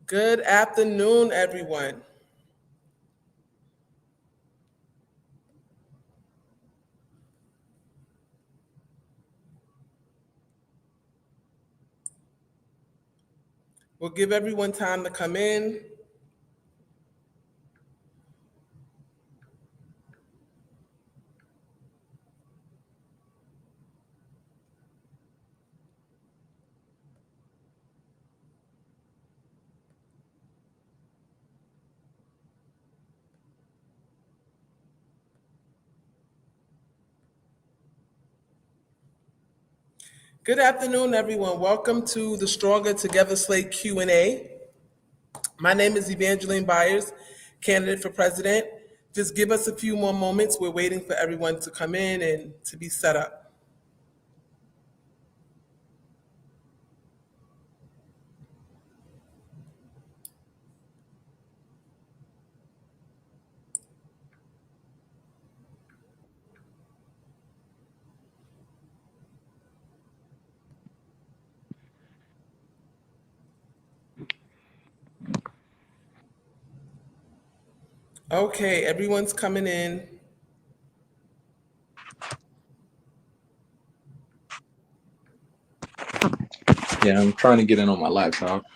Good afternoon, everyone. We'll give everyone time to come in. Good afternoon, everyone. Welcome to the Stronger Together Slate Q&A. My name is Evangeline Byars, candidate for president. Just give us a few more moments. We're waiting for everyone to come in and to be set up. Okay, everyone's coming in. Yeah, I'm trying to get in on my laptop.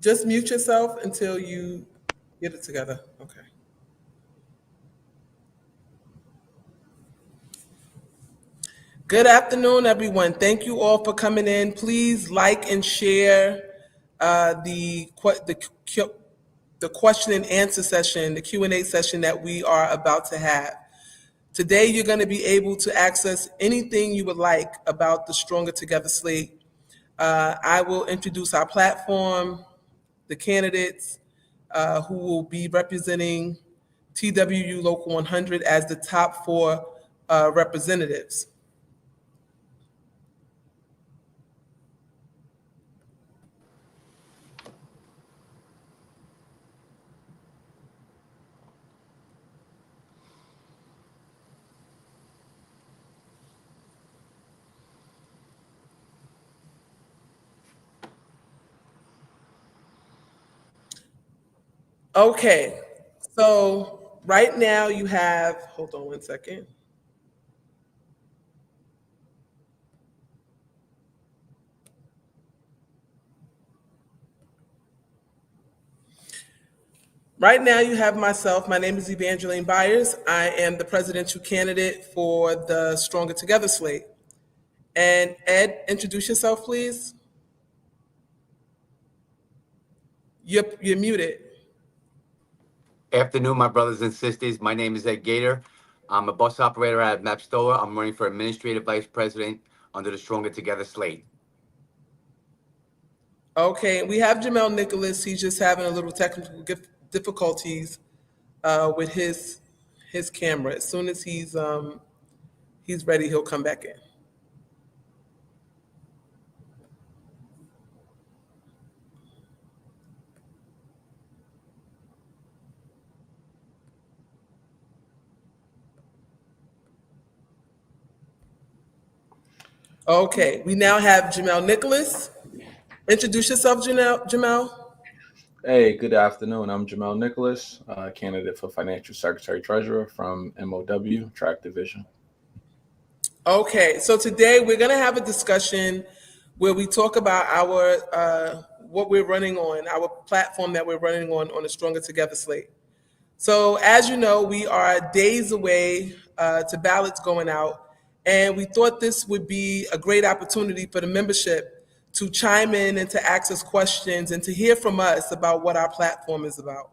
Just mute yourself until you get it together. Okay. Good afternoon, everyone. Thank you all for coming in. Please like and share the question and answer session, the Q&A session that we are about to have. Today, you're going to be able to access anything you would like about the Stronger Together Slate. I will introduce our platform, the candidates who will be representing TWU Local 100 as the top four representatives. Okay, so right now you have, hold on one second. Right now you have myself. My name is Evangeline Byars. I am the presidential candidate for the Stronger Together Slate. And Ed, introduce yourself, please. You're muted. Afternoon, my brothers and sisters. My name is Ed Gator. I'm a bus operator at Mapstola. I'm running for administrative vice president under the Stronger Together Slate. Okay, we have Jamel Nicholas. He's just having a little technical difficulties with his camera. As soon as he's ready, he'll come back in. Okay, we now have Jamel Nicholas. Introduce yourself, Jamel. Hey, good afternoon. I'm Jamel Nicholas, candidate for Financial Secretary Treasurer from MOW, Track Division. Okay, so today we're going to have a discussion where we talk about our what we're running on, our platform that we're running on the Stronger Together Slate. So as you know, we are days away to ballots going out, and we thought this would be a great opportunity for the membership to chime in and to ask us questions and to hear from us about what our platform is about,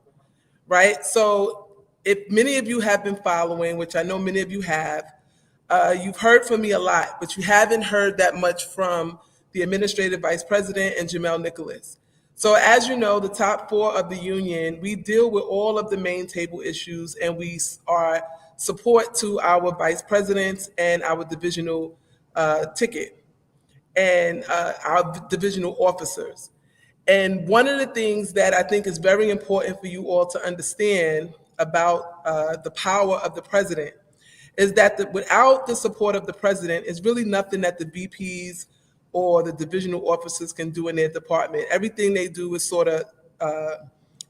right? So if many of you have been following, which I know many of you have, you've heard from me a lot, but you haven't heard that much from the administrative vice president and Jamel Nicholas. So as you know, the top four of the union, we deal with all of the main table issues, and we are support to our vice presidents and our divisional ticket and our divisional officers. And one of the things that I think is very important for you all to understand about the power of the president is that without the support of the president, it's really nothing that the VPs or the divisional officers can do in their department. Everything they do is sort of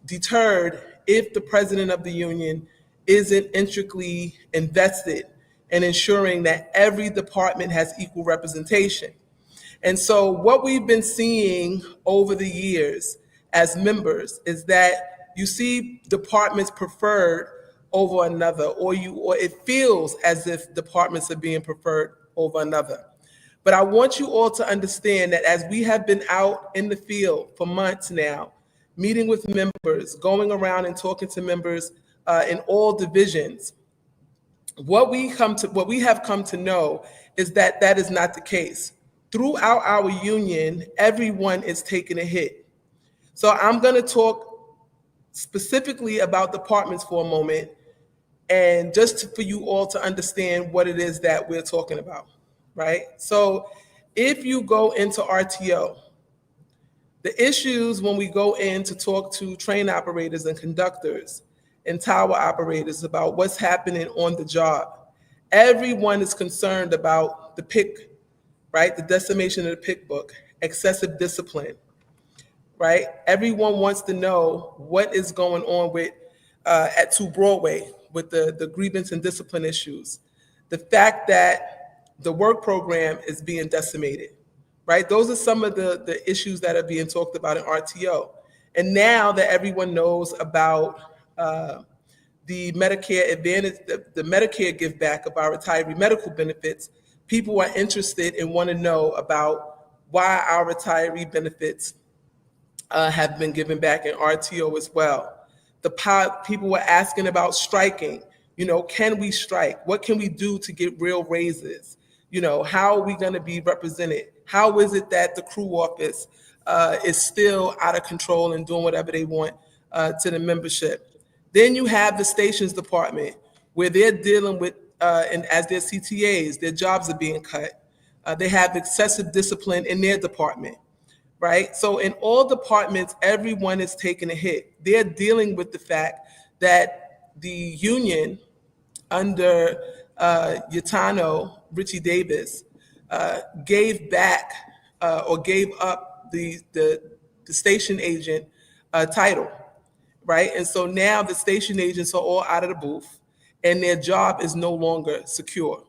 deterred if the president of the union isn't intricately invested in ensuring that every department has equal representation. And so what we've been seeing over the years as members is that you see departments preferred over another, or it feels as if departments are being preferred over another. But I want you all to understand that as we have been out in the field for months now, meeting with members, going around and talking to members in all divisions, what we have come to know is that that is not the case. Throughout our union, everyone is taking a hit. So I'm going to talk specifically about departments for a moment, and for you all to understand what it is that we're talking about, right? So if you go into RTO, the issues when we go in to talk to train operators and conductors and tower operators about what's happening on the job, everyone is concerned about the PIC, right? The decimation of the PIC book, excessive discipline, right? Everyone wants to know what is going on with at 2 Broadway with the grievance and discipline issues. The fact that the work program is being decimated, right? Those are some of the issues that are being talked about in RTO. And now that everyone knows about the Medicare Advantage, the Medicare give back of our retiree medical benefits, people are interested and want to know about why our retiree benefits have been given back in RTO as well. People were asking about striking. Can we strike? What can we do to get real raises? How are we going to be represented? How is it that the crew office is still out of control and doing whatever they want to the membership? Then you have the stations department where they're dealing with, and as their CTAs, their jobs are being cut. They have excessive discipline in their department, right? So in all departments, everyone is taking a hit. They're dealing with the fact that the union under Yatano, Richie Davis, gave back or gave up the station agent title, right? And so now the station agents are all out of the booth and their job is no longer secure.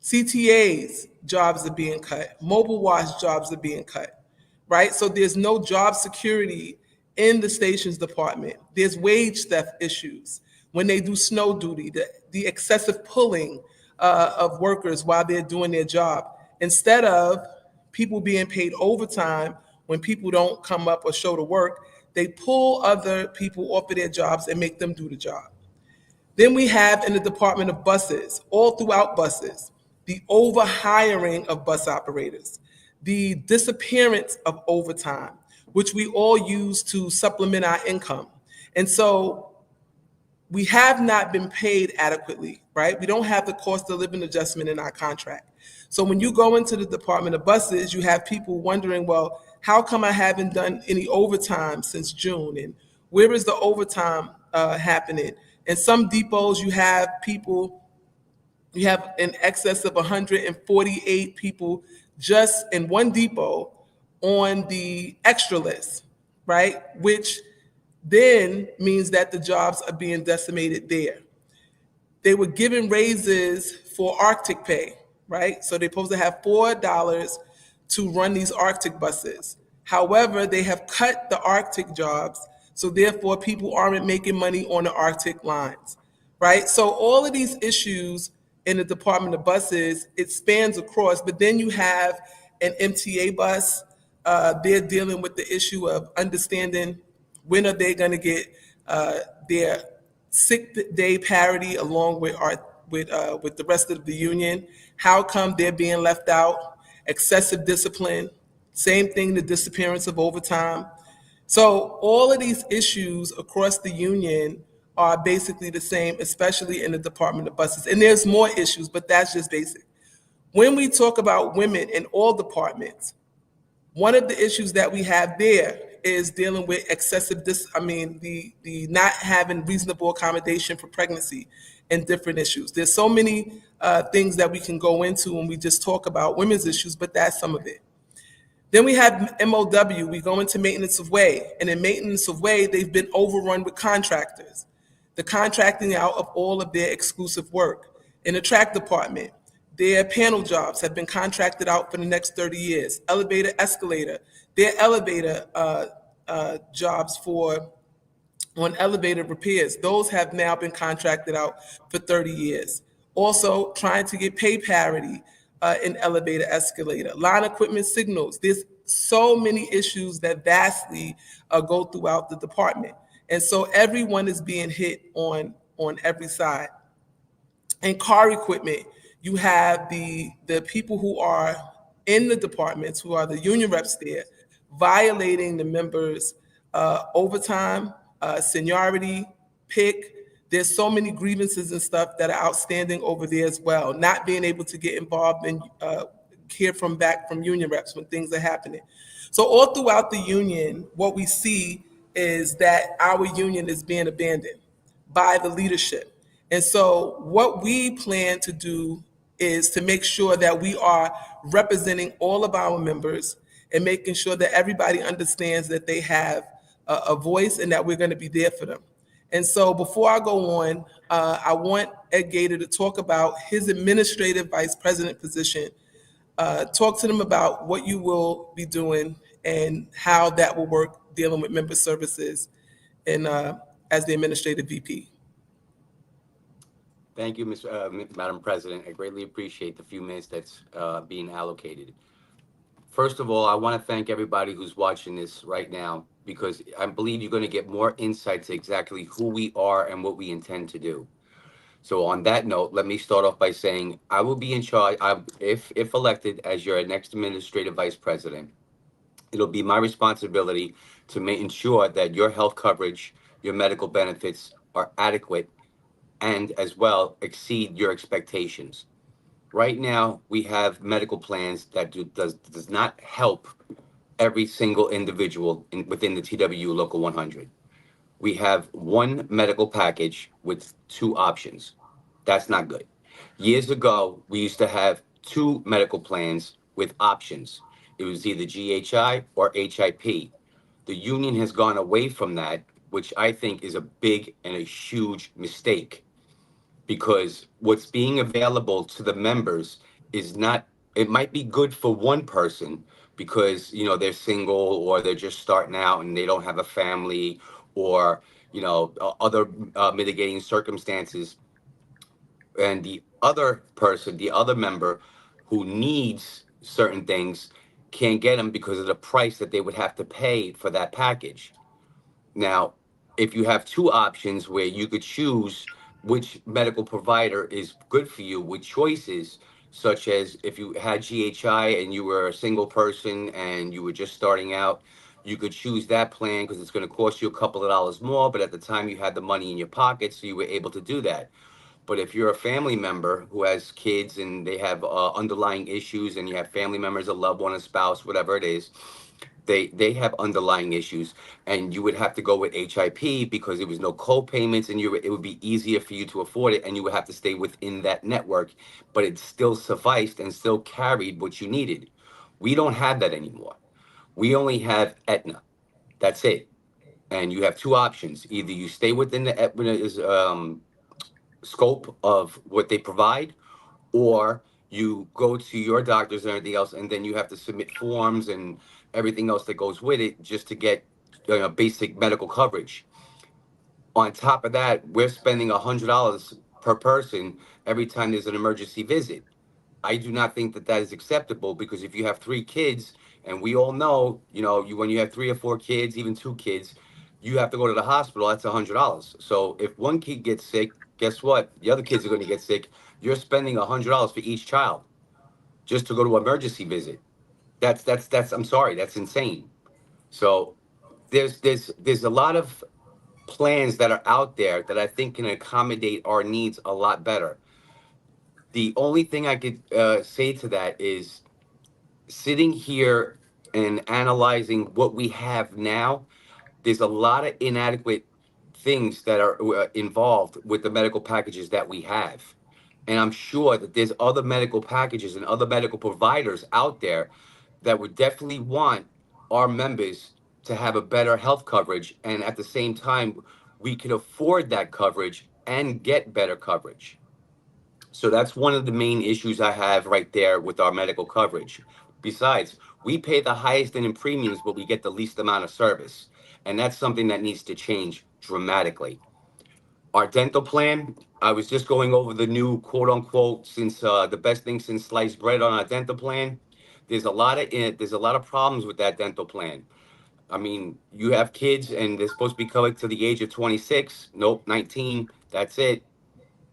CTA's jobs are being cut. Mobile watch jobs are being cut, right? So there's no job security in the stations department. There's wage theft issues when they do snow duty, the excessive pulling of workers while they're doing their job. Instead of people being paid overtime when people don't come up or show to work, they pull other people off of their jobs and make them do the job. Then we have in the Department of Buses, all throughout buses, the overhiring of bus operators, the disappearance of overtime, which we all use to supplement our income. And so we have not been paid adequately, right? We don't have the cost of living adjustment in our contract. So when you go into the Department of Buses, you have people wondering, well, how come I haven't done any overtime since June? And where is the overtime happening? In some depots, you have in excess of 148 people just in one depot on the extra list, right? Which then means that the jobs are being decimated there. They were given raises for Arctic pay, right? So they're supposed to have $4 to run these Arctic buses. However, they have cut the Arctic jobs, so therefore people aren't making money on the Arctic lines, right? So all of these issues in the Department of Buses, it spans across, but then you have an MTA bus. They're dealing with the issue of understanding when are they going to get their sick day parity along with the rest of the union. How come they're being left out? Excessive discipline, same thing, the disappearance of overtime. So all of these issues across the union are basically the same, especially in the Department of Buses. And there's more issues, but that's just basic. When we talk about women in all departments, one of the issues that we have there is dealing with excessive, the not having reasonable accommodation for pregnancy and different issues. There's so many things that we can go into when we just talk about women's issues, but that's some of it. Then we have MOW. We go into maintenance of way. And in maintenance of way, they've been overrun with contractors. The contracting out of all of their exclusive work. In the track department, their panel jobs have been contracted out for the next 30 years. Elevator, escalator, their elevator jobs for on elevator repairs. Those have now been contracted out for 30 years. Also, trying to get pay parity in elevator, escalator, line equipment signals. There's so many issues that vastly go throughout the department. And so everyone is being hit on every side. And car equipment, you have the people who are in the departments, who are the union reps there, violating the members' overtime, seniority, pick. There's so many grievances and stuff that are outstanding over there as well. Not being able to get involved and hear from back from union reps when things are happening. So all throughout the union, what we see is that our union is being abandoned by the leadership. And so, what we plan to do is to make sure that we are representing all of our members and making sure that everybody understands that they have a voice and that we're going to be there for them. And so, before I go on, I want Ed Gator to talk about his administrative vice president position. Talk to them about what you will be doing and how that will work dealing with member services and as the administrative VP. Thank you, Madam President. I greatly appreciate the few minutes that's being allocated. First of all, I want to thank everybody who's watching this right now, because I believe you're going to get more insight to exactly who we are and what we intend to do. So on that note, let me start off by saying I will be in charge, if elected as your next administrative vice president. It'll be my responsibility to ensure that your health coverage, your medical benefits are adequate and as well exceed your expectations. Right now, we have medical plans that does not help every single individual within the TWU Local 100. We have one medical package with two options. That's not good. Years ago, we used to have two medical plans with options. It was either GHI or HIP. The union has gone away from that, which I think is a big and a huge mistake, because what's being available to the members is not, it might be good for one person because they're single or they're just starting out and they don't have a family, or other mitigating circumstances, and the other person, the other member who needs certain things can't get them because of the price that they would have to pay for that package. Now, if you have two options where you could choose which medical provider is good for you with choices, such as if you had GHI and you were a single person and you were just starting out, you could choose that plan because it's going to cost you a couple of dollars more, but at the time you had the money in your pocket, so you were able to do that. But if you're a family member who has kids and they have underlying issues, and you have family members, a loved one, a spouse, whatever it is, they have underlying issues, and you would have to go with HIP because there was no co-payments, and it would be easier for you to afford it, and you would have to stay within that network, but it still sufficed and still carried what you needed. We don't have that anymore. We only have Aetna. That's it. And you have two options. Either you stay within the Aetna's scope of what they provide, or you go to your doctors and everything else, and then you have to submit forms and everything else that goes with it just to get basic medical coverage. On top of that, we're spending $100 per person every time there's an emergency visit. I do not think that that is acceptable, because if you have three kids, and we all know, when you have three or four kids, even two kids, you have to go to the hospital. That's $100. So if one kid gets sick, guess what? The other kids are going to get sick. You're spending $100 for each child just to go to an emergency visit. That's I'm sorry, that's insane. So there's a lot of plans that are out there that I think can accommodate our needs a lot better. The only thing I could say to that is, sitting here and analyzing what we have now, there's a lot of inadequate things that are involved with the medical packages that we have. And I'm sure that there's other medical packages and other medical providers out there that would definitely want our members to have a better health coverage, and at the same time we can afford that coverage and get better coverage. So that's one of the main issues I have right there with our medical coverage. Besides, we pay the highest in premiums, but we get the least amount of service. And that's something that needs to change dramatically. Our dental plan, I was just going over the new quote unquote, since the best thing since sliced bread on our dental plan. There's a lot of problems with that dental plan. I mean, you have kids and they're supposed to be covered to the age of 26. Nope, 19. That's it.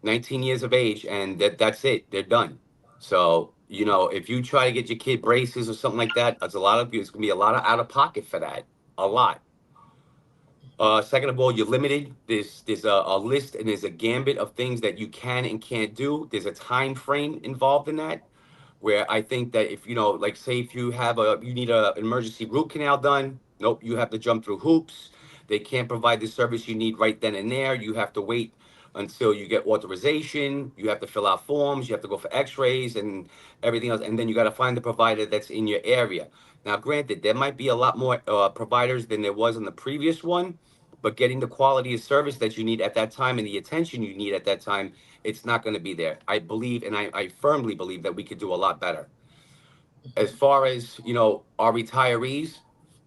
19 years of age, and that's it. They're done. So, if you try to get your kid braces or something like that, it's gonna be a lot of out of pocket for that. A lot. Second of all, you're limited. There's a list and there's a gambit of things that you can and can't do. There's a time frame involved in that, where I think that if like say if you need an emergency root canal done, nope, you have to jump through hoops. They can't provide the service you need right then and there. You have to wait until you get authorization. You have to fill out forms. You have to go for X-rays and everything else, and then you got to find the provider that's in your area. Now, granted, there might be a lot more providers than there was in the previous one, but getting the quality of service that you need at that time and the attention you need at that time, it's not going to be there. I believe, and I firmly believe that we could do a lot better. As far as, our retirees,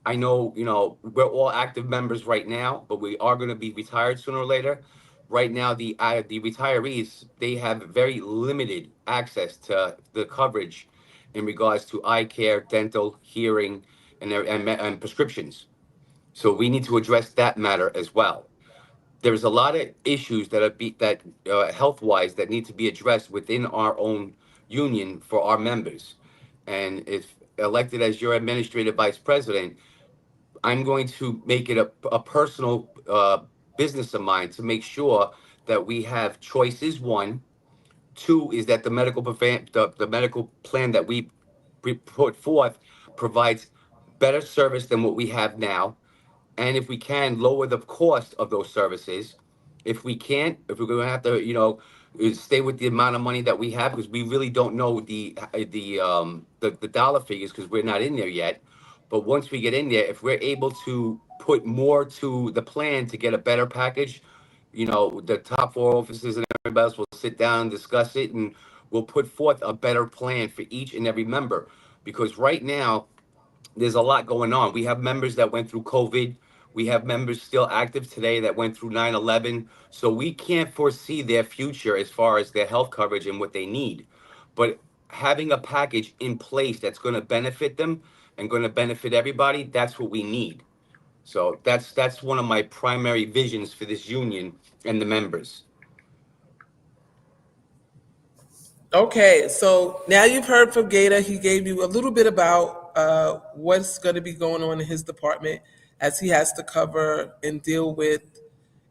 I know, we're all active members right now, but we are going to be retired sooner or later. Right now, the retirees, they have very limited access to the coverage in regards to eye care, dental, hearing, and prescriptions. So we need to address that matter as well. There's a lot of issues that health wise that need to be addressed within our own union for our members. And if elected as your administrative vice president, I'm going to make it a personal business of mine to make sure that we have choices. One, two is that the medical plan that we put forth provides better service than what we have now, and if we can lower the cost of those services. If we can't, if we're going to have to stay with the amount of money that we have, because we really don't know the dollar figures because we're not in there yet. But once we get in there, if we're able to put more to the plan to get a better package, the top four officers and everybody else will sit down and discuss it, and we'll put forth a better plan for each and every member. Because right now there's a lot going on. We have members that went through COVID. We have members still active today that went through 9/11. So we can't foresee their future as far as their health coverage and what they need. But having a package in place that's going to benefit them and going to benefit everybody, that's what we need. So that's one of my primary visions for this union and the members. Okay, so now you've heard from Gator. He gave you a little bit about what's going to be going on in his department as he has to cover and deal with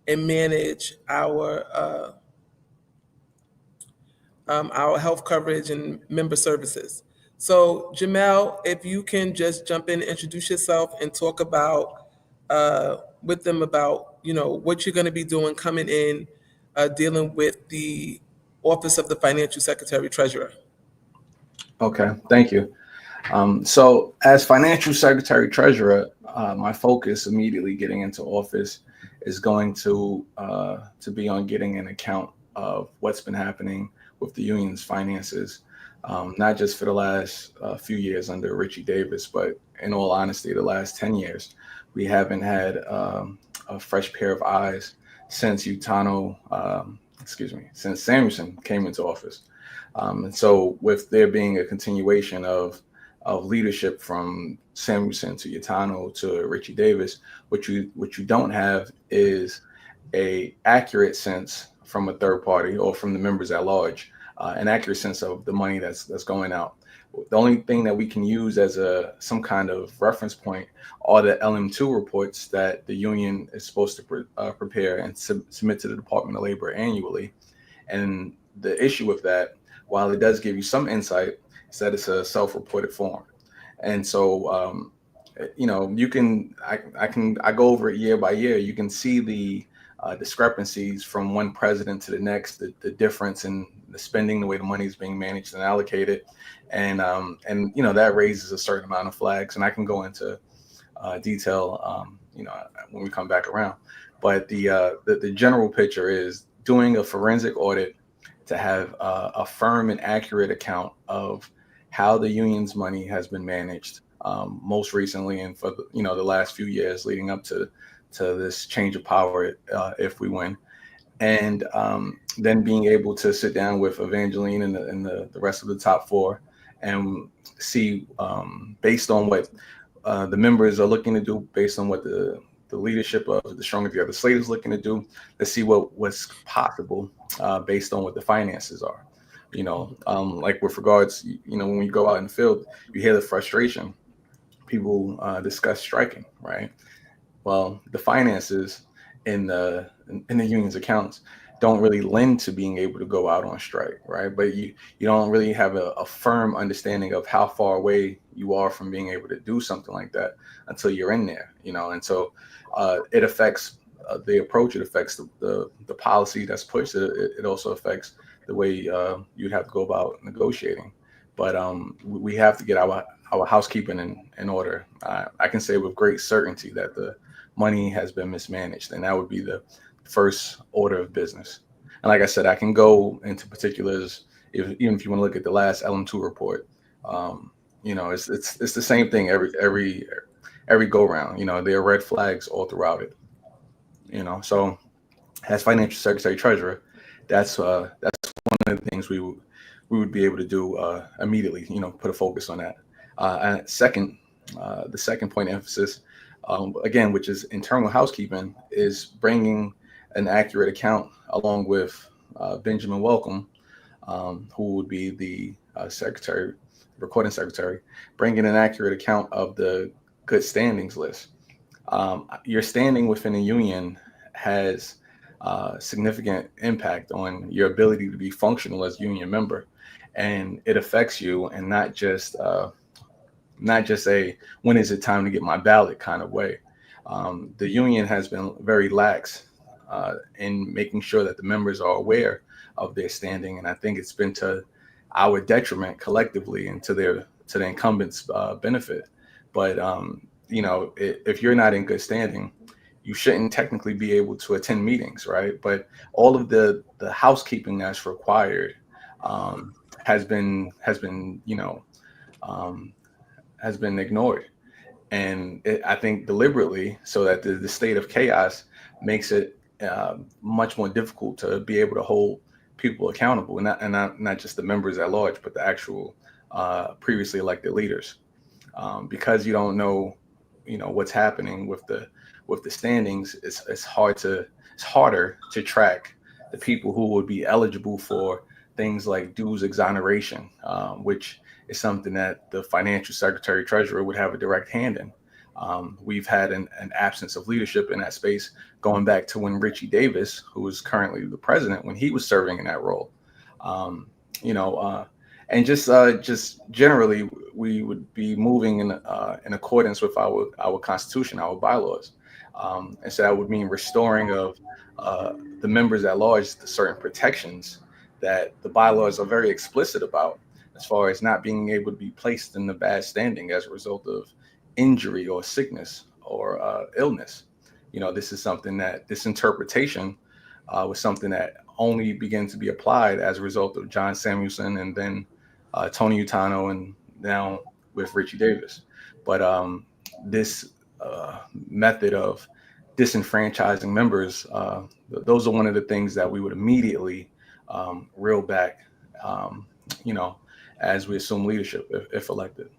and manage our health coverage and member services. So, Jamel, if you can just jump in, introduce yourself, and talk about with them about what you're going to be doing coming in, dealing with the Office of the Financial Secretary Treasurer. Okay, thank you. So as financial secretary treasurer, my focus immediately getting into office is going to be on getting an account of what's been happening with the union's finances, not just for the last few years under Richie Davis, but in all honesty, the last 10 years. We haven't had a fresh pair of eyes since since Samuelson came into office. And so with there being a continuation of leadership from Samuelson to Utano to Richie Davis, what you don't have is a accurate sense from a third party or from the members at large, an accurate sense of the money that's going out. The only thing that we can use as some kind of reference point are the LM2 reports that the union is supposed to prepare and submit to the Department of Labor annually. And the issue with that, while it does give you some insight, is that it's a self-reported form. And so, I go over it year by year. You can see discrepancies from one president to the next, the difference in the spending, the way the money is being managed and allocated, and that raises a certain amount of flags, and I can go into detail when we come back around. But the general picture is doing a forensic audit to have a firm and accurate account of how the union's money has been managed, most recently and for the last few years leading up to this change of power, if we win, and then being able to sit down with Evangeline and the rest of the top four and see, based on what the members are looking to do, based on what the leadership of the Stronger Together Slate is looking to do, let's see what's possible based on what the finances are. Like with regards, when you go out in the field, you hear the frustration. People discuss striking, right? Well, the finances in the union's accounts don't really lend to being able to go out on strike, right? But you don't really have a firm understanding of how far away you are from being able to do something like that until you're in there, and so it affects the approach. It affects the policy that's pushed. It also affects the way you'd have to go about negotiating. But we have to get our housekeeping in order. I can say with great certainty that the money has been mismanaged, and that would be the first order of business. And like I said, I can go into particulars even if you want to look at the last LM2 report. It's the same thing every go round. There are red flags all throughout it. So as financial secretary treasurer, that's one of the things we would be able to do immediately. Put a focus on that. And the second point of emphasis, again, which is internal housekeeping, is bringing an accurate account along with Benjamin Welcome, who would be the recording secretary, bringing an accurate account of the good standings list. Your standing within a union has significant impact on your ability to be functional as a union member, and it affects you, and not just a when is it time to get my ballot kind of way. The union has been very lax in making sure that the members are aware of their standing, and I think it's been to our detriment collectively and to the incumbents' benefit. But if you're not in good standing, you shouldn't technically be able to attend meetings, right? But all of the housekeeping that's required has been ignored, and I think deliberately, so that the state of chaos makes it much more difficult to be able to hold people accountable, and not just the members at large, but the actual previously elected leaders, because you don't know what's happening with the standings. It's harder to track the people who would be eligible for things like dues exoneration, which is something that the financial secretary treasurer would have a direct hand in. We've had an absence of leadership in that space going back to when Richie Davis, who is currently the president, when he was serving in that role. And just generally, we would be moving in accordance with our Constitution, our bylaws. And so that would mean restoring of the members at large to certain protections that the bylaws are very explicit about, as far as not being able to be placed in the bad standing as a result of injury or sickness or illness. This is something that this interpretation was something that only began to be applied as a result of John Samuelson and then Tony Utano, and now with Richie Davis. But this method of disenfranchising members, those are one of the things that we would immediately reel back, as we assume leadership if elected.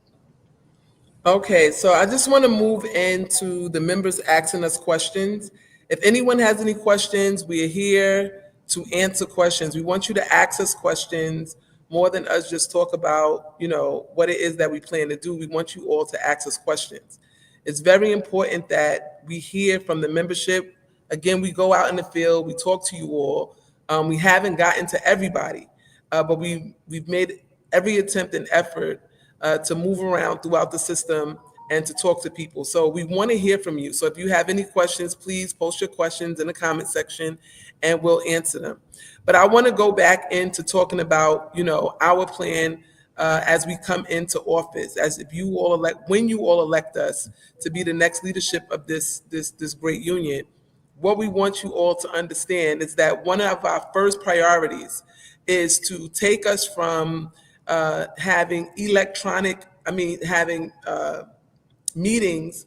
Okay, so I just want to move into the members asking us questions. If anyone has any questions, we are here to answer questions. We want you to ask us questions more than us just talk about, what it is that we plan to do. We want you all to ask us questions. It's very important that we hear from the membership. Again, we go out in the field, we talk to you all. We haven't gotten to everybody, but we've made every attempt and effort to move around throughout the system and to talk to people. So we want to hear from you. So if you have any questions, please post your questions in the comment section and we'll answer them. But I want to go back into talking about, our plan as we come into office, as if you all elect, when you all elect us to be the next leadership of this great union. What we want you all to understand is that one of our first priorities is to take us from having having meetings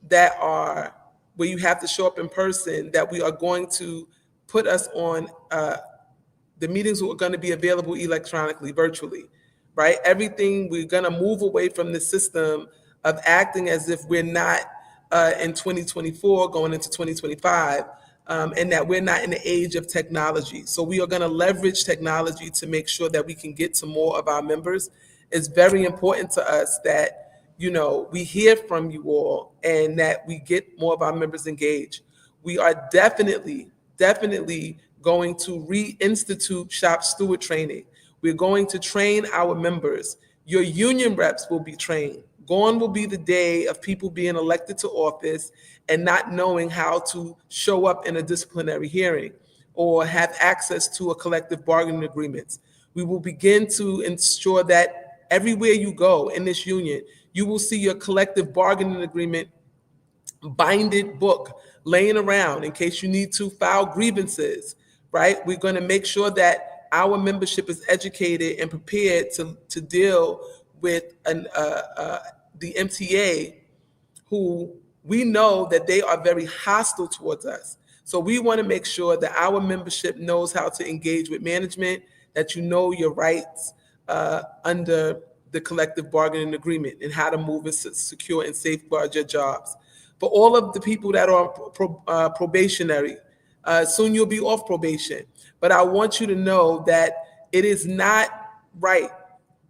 that are where you have to show up in person, that we are going to put us on the meetings are going to be available electronically, virtually, right? Everything, we're going to move away from the system of acting as if we're not in 2024 going into 2025, and that we're not in the age of technology. So we are going to leverage technology to make sure that we can get to more of our members. It's very important to us that we hear from you all and that we get more of our members engaged. We are definitely going to reinstitute shop steward training. We're going to train our members. Your union reps will be trained. Gone will be the day of people being elected to office and not knowing how to show up in a disciplinary hearing or have access to a collective bargaining agreement. We will begin to ensure that everywhere you go in this union, you will see your collective bargaining agreement binded book laying around in case you need to file grievances, right? We're going to make sure that our membership is educated and prepared to deal with the MTA, who we know that they are very hostile towards us. So we want to make sure that our membership knows how to engage with management, that you know your rights under the collective bargaining agreement and how to move and secure and safeguard your jobs. For all of the people that are probationary, soon you'll be off probation. But I want you to know that it is not right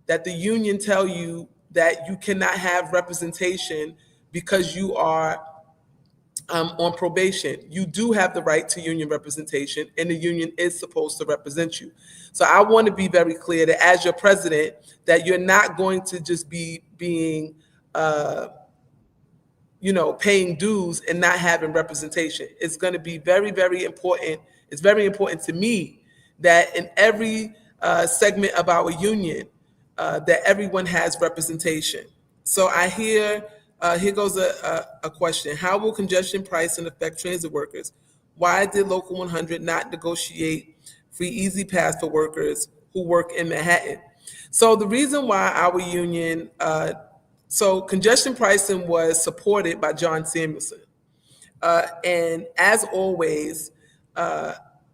that the union tell you that you cannot have representation because you are on probation. You do have the right to union representation, and the union is supposed to represent you. So I want to be very clear that as your president, that you're not going to just be being paying dues and not having representation. It's going to be very, very important. It's very important to me that in every segment of our union, that everyone has representation. So I hear, here goes a question. How will congestion pricing affect transit workers? Why did Local 100 not negotiate free easy pass for workers who work in Manhattan? So the reason why our union, so congestion pricing was supported by John Samuelson. And as always,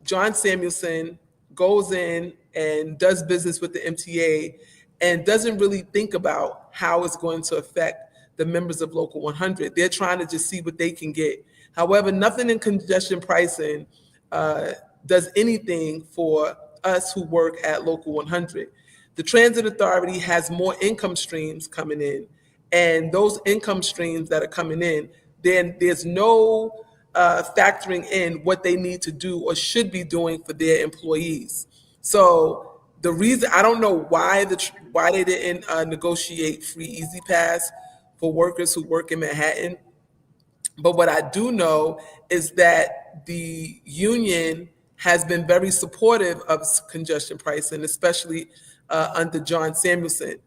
John Samuelson goes in and does business with the MTA and doesn't really think about how it's going to affect the members of Local 100. They're trying to just see what they can get. However, nothing in congestion pricing does anything for us who work at Local 100. The Transit Authority has more income streams coming in, and those income streams that are coming in, then there's no factoring in what they need to do or should be doing for their employees. So the reason, I don't know why they didn't negotiate free easy pass for workers who work in Manhattan, but what I do know is that the union has been very supportive of congestion pricing, especially under John Samuelson.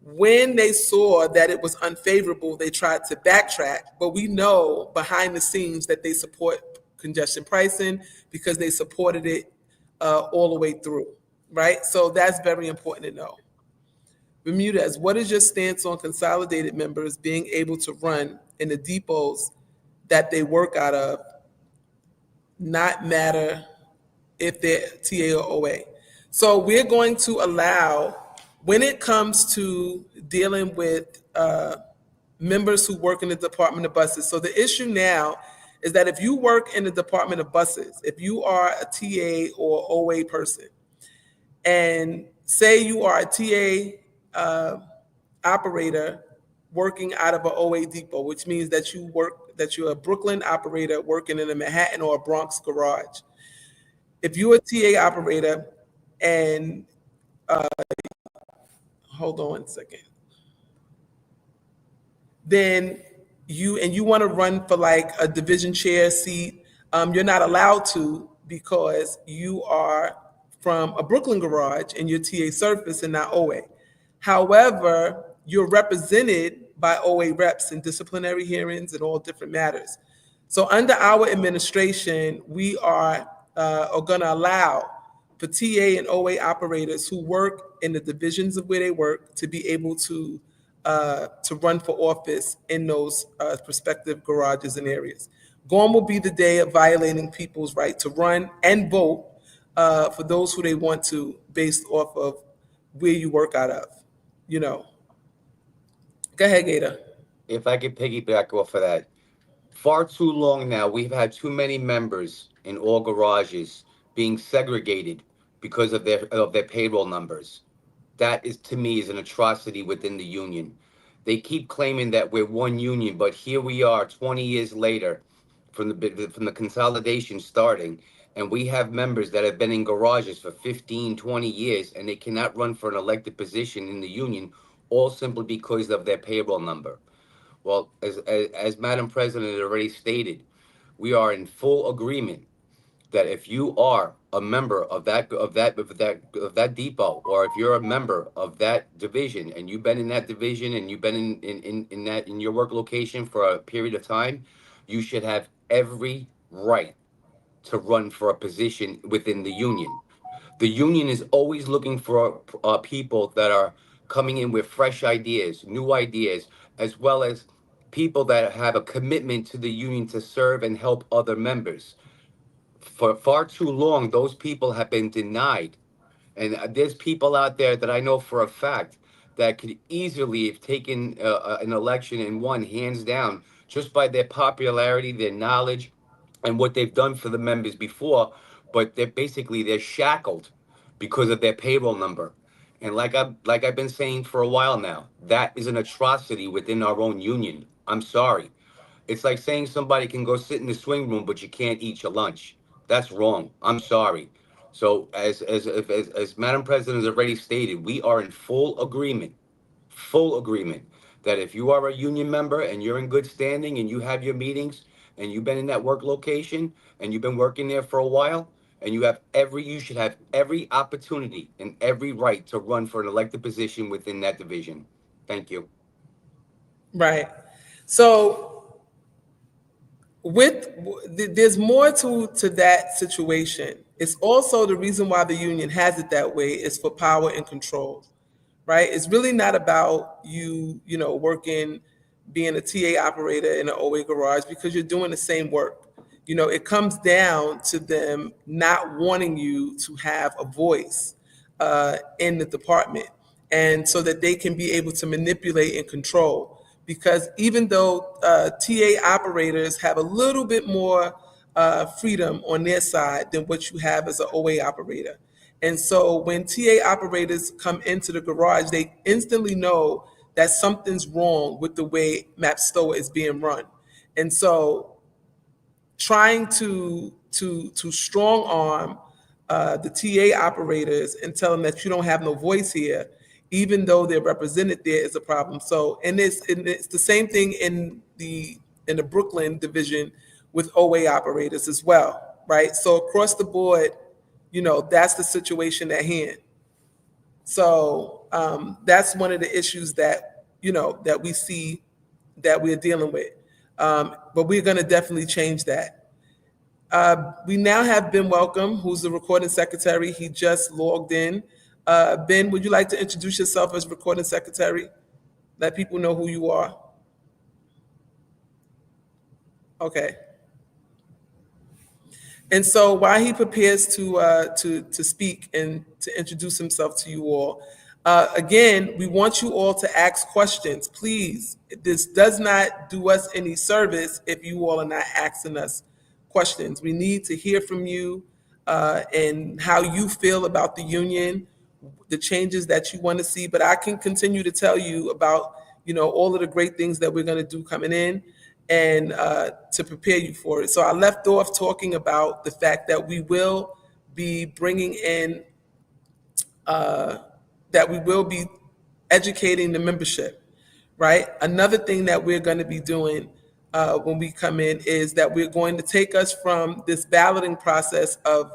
When they saw that it was unfavorable, they tried to backtrack, but we know behind the scenes that they support congestion pricing because they supported it all the way through, right? So that's very important to know. Bermudez, what is your stance on consolidated members being able to run in the depots that they work out of, not matter if they're TA or OA? So we're going to allow, when it comes to dealing with members who work in the Department of Buses. So the issue now is that if you work in the Department of Buses, if you are a TA or OA person, and say you are a TA operator working out of an OA depot, which means that you're a Brooklyn operator working in a Manhattan or a Bronx garage. If you're a TA operator and hold on one second. then you want to run for like a division chair seat, you're not allowed to because you are from a Brooklyn garage and you're TA surface and not OA. However, you're represented by OA reps in disciplinary hearings and all different matters. So under our administration, we are going to allow for TA and OA operators who work in the divisions of where they work to be able to run for office in those prospective garages and areas. Gone will be the day of violating people's right to run and vote for those who they want to, based off of where you work out of. You know. Go ahead, Gator. If I could piggyback off of that, far too long now, we've had too many members in all garages being segregated because of their payroll numbers. That is, to me, is an atrocity within the union. They keep claiming that we're one union, but here we are 20 years later from the consolidation starting, and we have members that have been in garages for 15, 20 years, and they cannot run for an elected position in the union, all simply because of their payroll number. Well, as Madam President had already stated, we are in full agreement that if you are a member of that depot, or if you're a member of that division and you've been in that division and you've been in your work location for a period of time, you should have every right to run for a position within the union. The union is always looking for people that are coming in with fresh ideas, new ideas, as well as people that have a commitment to the union to serve and help other members. For far too long, those people have been denied. And there's people out there that I know for a fact that could easily have taken an election and won hands down just by their popularity, their knowledge, and what they've done for the members before. But they're shackled because of their payroll number. And like I've been saying for a while now, that is an atrocity within our own union. I'm sorry. It's like saying somebody can go sit in the swing room, but you can't eat your lunch. That's wrong. I'm sorry. So as Madam President has already stated, we are in full agreement that if you are a union member and you're in good standing and you have your meetings and you've been in that work location and you've been working there for a while, and you should have every opportunity and every right to run for an elected position within that division. Thank you. Right. So there's more to that situation. It's also the reason why the union has it that way is for power and control, right? It's really not about you working, being a TA operator in an OA garage, because you're doing the same work. It comes down to them not wanting you to have a voice in the department, and so that they can be able to manipulate and control. Because even though TA operators have a little bit more freedom on their side than what you have as an OA operator. And so when TA operators come into the garage, they instantly know that something's wrong with the way MAPSTOA is being run. And so trying to strong arm the TA operators and tell them that you don't have no voice here, even though they're represented there, is a problem. So, and it's the same thing in the Brooklyn division with OA operators as well, right? So across the board, that's the situation at hand. So that's one of the issues that that we see that we're dealing with. But we're going to definitely change that. We now have Ben Welcome, who's the recording secretary. He just logged in. Ben, would you like to introduce yourself as recording secretary? Let people know who you are. Okay. And so while he prepares to speak and to introduce himself to you all, again, we want you all to ask questions. Please, this does not do us any service if you all are not asking us questions. We need to hear from you and how you feel about the union, the changes that you want to see. But I can continue to tell you about all of the great things that we're going to do coming in, and to prepare you for it. So I left off talking about the fact that we will be bringing in, that we will be educating the membership, right? Another thing that we're going to be doing when we come in is that we're going to take us from this balloting process of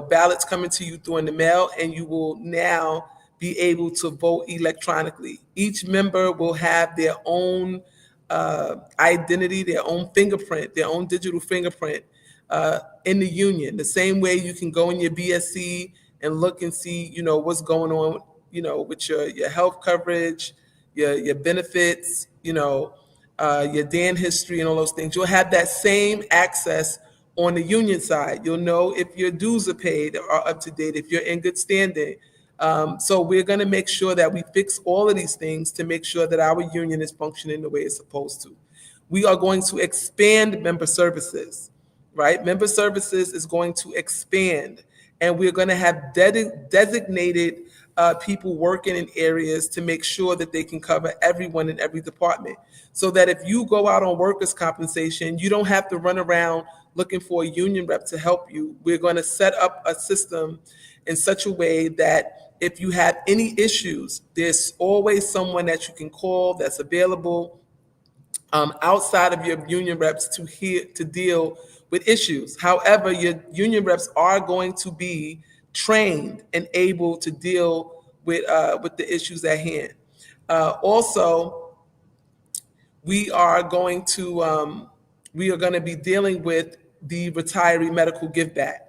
ballots coming to you through in the mail, and you will now be able to vote electronically. Each member will have their own identity, their own fingerprint, their own digital fingerprint in the union. The same way you can go in your BSC and look and see, what's going on, with your health coverage, your benefits, your DAN history and all those things. You'll have that same access on the union side. You'll know if your dues are paid or up to date, if you're in good standing. So we're going to make sure that we fix all of these things to make sure that our union is functioning the way it's supposed to. We are going to expand member services, right? Member services is going to expand, and we're going to have designated people working in areas to make sure that they can cover everyone in every department. So that if you go out on workers' compensation, you don't have to run around looking for a union rep to help you. We're going to set up a system in such a way that if you have any issues, there's always someone that you can call that's available outside of your union reps to deal with issues. However, your union reps are going to be trained and able to deal with the issues at hand. Also, we are going to be dealing with the retiree medical give back.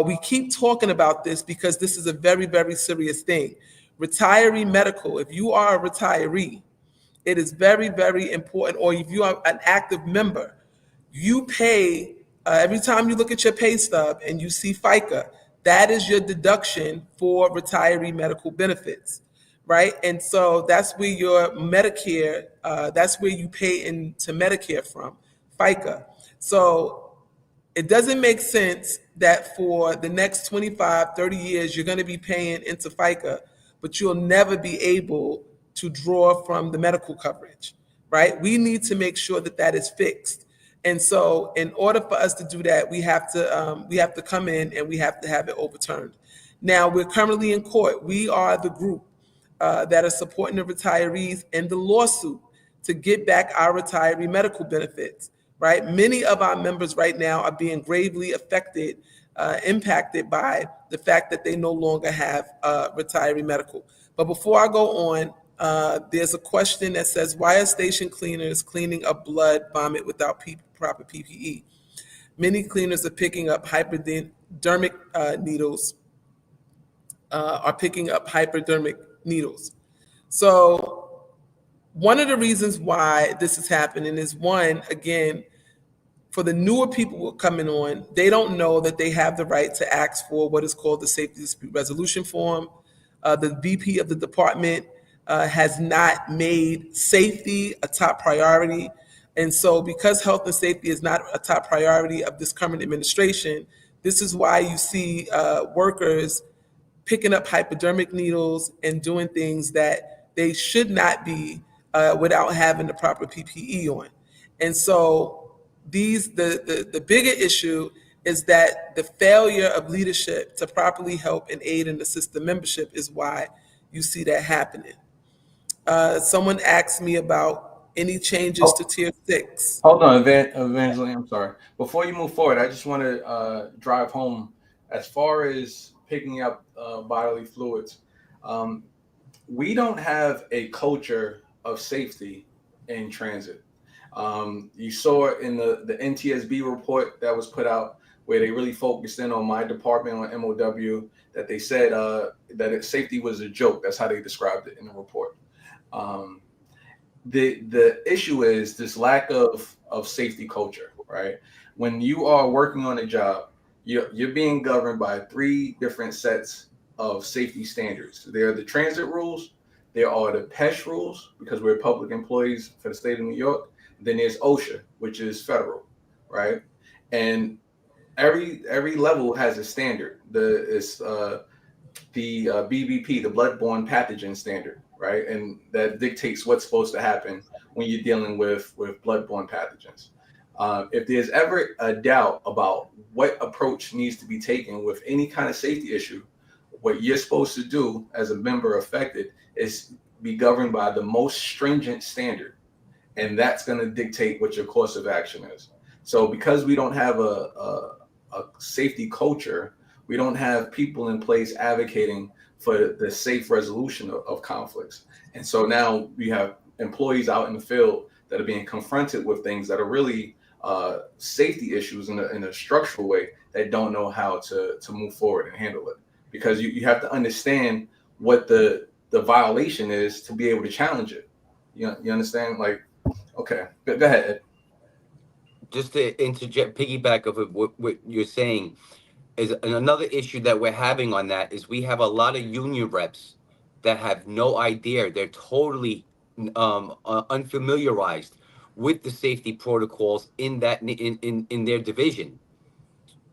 We keep talking about this because this is a very, very serious thing. Retiree medical, if you are a retiree, it is very, very important, or if you are an active member, you pay every time you look at your pay stub and you see FICA, that is your deduction for retiree medical benefits, right? And so that's where your Medicare, that's where you pay into Medicare from, FICA. So it doesn't make sense that for the next 25, 30 years, you're going to be paying into FICA, but you'll never be able to draw from the medical coverage, right? We need to make sure that that is fixed. And so in order for us to do that, we have to come in and we have to have it overturned. Now, we're currently in court. We are the group that are supporting the retirees in the lawsuit to get back our retiree medical benefits, right? Many of our members right now are being gravely affected, impacted by the fact that they no longer have retiree medical. But before I go on, there's a question that says, why are station cleaners cleaning up blood vomit without proper PPE? Many cleaners are picking up hypodermic needles, So one of the reasons why this is happening is, one, again, for the newer people who are coming on, they don't know that they have the right to ask for what is called the safety dispute resolution form. The VP of the department has not made safety a top priority. And so because health and safety is not a top priority of this current administration, this is why you see workers picking up hypodermic needles and doing things that they should not be without having the proper PPE on. And so the bigger issue is that the failure of leadership to properly help and aid and assist the membership is why you see that happening. Someone asked me about any changes to Tier 6. Hold on, Evangeline, I'm sorry. Before you move forward, I just want to drive home as far as picking up bodily fluids. We don't have a culture of safety in transit. You saw it in the NTSB report that was put out, where they really focused in on my department, on MOW, that they said that safety was a joke. That's how they described it in the report. The issue is this lack of safety culture, right? When you are working on a job, you're being governed by 3 different sets of safety standards. There are the transit rules, there are the PESH rules, because we're public employees for the state of New York. Then there's OSHA, which is federal, right? And every level has a standard. It's the BBP, the bloodborne pathogen standard, right? And that dictates what's supposed to happen when you're dealing with bloodborne pathogens. If there's ever a doubt about what approach needs to be taken with any kind of safety issue, what you're supposed to do as a member affected is be governed by the most stringent standard, and that's going to dictate what your course of action is. So because we don't have a safety culture, we don't have people in place advocating for the safe resolution of conflicts. And so now we have employees out in the field that are being confronted with things that are really safety issues in a structural way that don't know how to move forward and handle it. Because you have to understand what the violation is to be able to challenge it. You understand? Like, okay, go ahead, Ed. Just to interject, piggyback of what you're saying, is another issue that we're having on that is we have a lot of union reps that have no idea. They're totally unfamiliarized with the safety protocols in their division.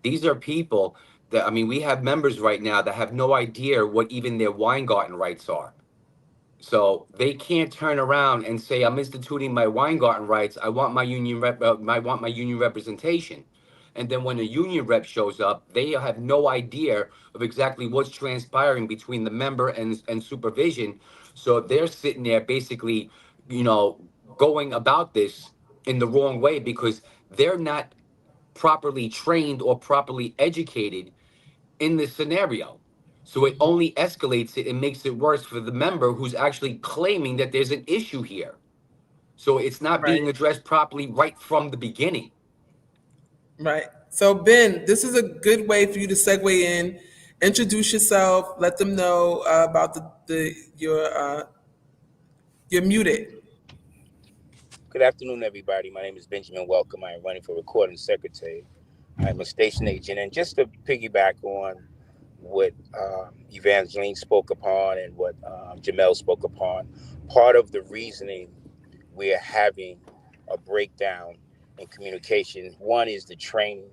These are people that, I mean, we have members right now that have no idea what even their Weingarten rights are. So they can't turn around and say, "I'm instituting my Weingarten rights. I want my union rep. I want my union representation." And then when a union rep shows up, they have no idea of exactly what's transpiring between the member and supervision. So they're sitting there basically, you know, going about this in the wrong way because they're not properly trained or properly educated in this scenario. So it only escalates it and makes it worse for the member who's actually claiming that there's an issue here. So it's not Right. being addressed properly right from the beginning. Right. So Ben, this is a good way for you to segue in, introduce yourself, let them know about the you're muted. Good afternoon, everybody. My name is Benjamin Welcome. I am running for recording secretary. I'm a station agent. And just to piggyback on what Evangeline spoke upon and what Jamel spoke upon, part of the reasoning we are having a breakdown in communication, one is the training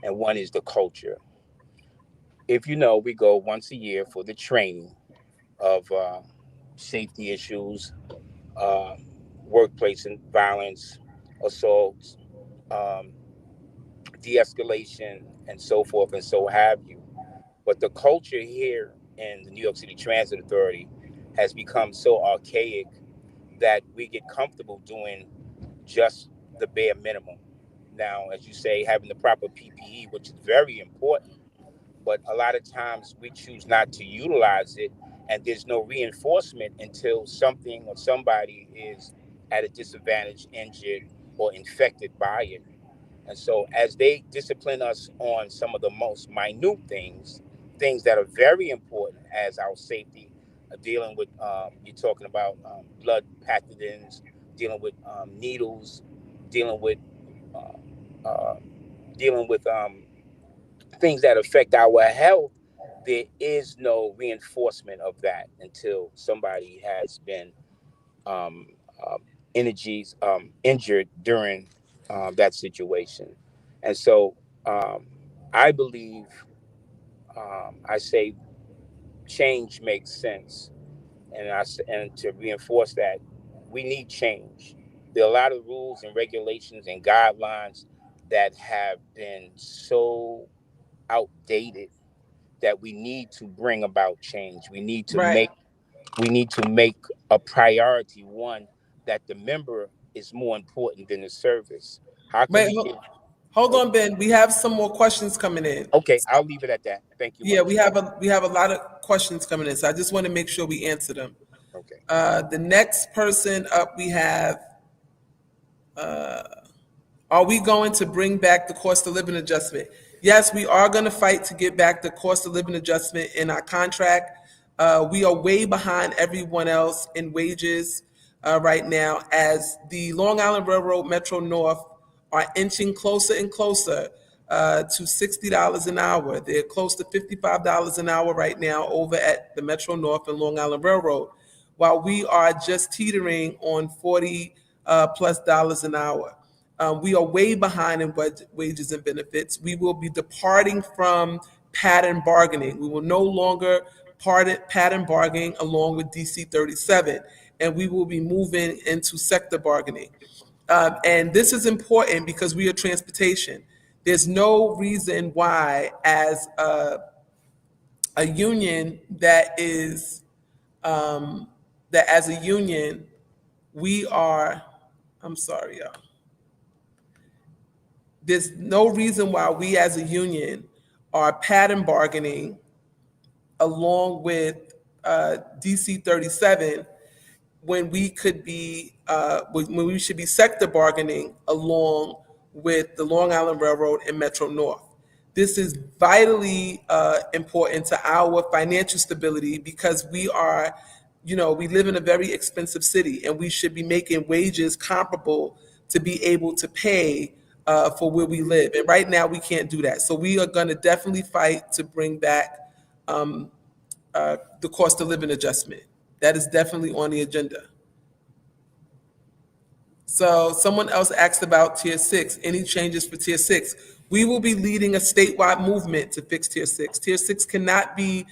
and one is the culture. If you know, we go once a year for the training of safety issues, uh, workplace and violence, assaults, um, de-escalation, and so forth and so have you. But the culture here in the New York City Transit Authority has become so archaic that we get comfortable doing just the bare minimum. Now, as you say, having the proper PPE, which is very important, but a lot of times we choose not to utilize it, and there's no reinforcement until something or somebody is at a disadvantage, injured, or infected by it. And so, as they discipline us on some of the most minute things, things that are very important as our safety, dealing with, you're talking about blood pathogens, dealing with needles, dealing with uh, uh, dealing with things that affect our health, there is no reinforcement of that until somebody has been um, uh, injured during that situation. And so um, I believe, I say change makes sense. And to reinforce that, we need change. There are a lot of rules and regulations and guidelines that have been so outdated that we need to bring about change. Right. We need to make a priority one that the member is more important than the service. How can Wait, we give? hold Oh, on, Ben. We have some more questions coming in. okay, I'll leave it at that. Thank you Yeah, much. we have a lot of questions coming in, so I just want to make sure we answer them. Okay. The next person up, we have. Are we going to bring back the cost of living adjustment? Yes, we are going to fight to get back the cost of living adjustment in our contract. We are way behind everyone else in wages right now as the Long Island Railroad Metro North are inching closer and closer to $60 an hour. They're close to $55 an hour right now over at the Metro North and Long Island Railroad, while we are just teetering on 40 plus dollars an hour. We are way behind in wages and benefits. We will be departing from pattern bargaining. We will no longer pattern bargaining along with DC 37, and we will be moving into sector bargaining. And this is important because we are transportation. There's no reason why, as a union that is that as a union, we are, I'm sorry, y'all. There's no reason why we as a union are pattern bargaining along with DC 37 when we could be when we should be sector bargaining along with the Long Island Railroad and Metro North. This is vitally important to our financial stability because we are, we live in a very expensive city and we should be making wages comparable to be able to pay for where we live. And right now we can't do that. So we are going to definitely fight to bring back the cost of living adjustment. That is definitely on the agenda. So someone else asked about Tier 6. Any changes for Tier 6? We will be leading a statewide movement to fix Tier 6. Tier 6 cannot be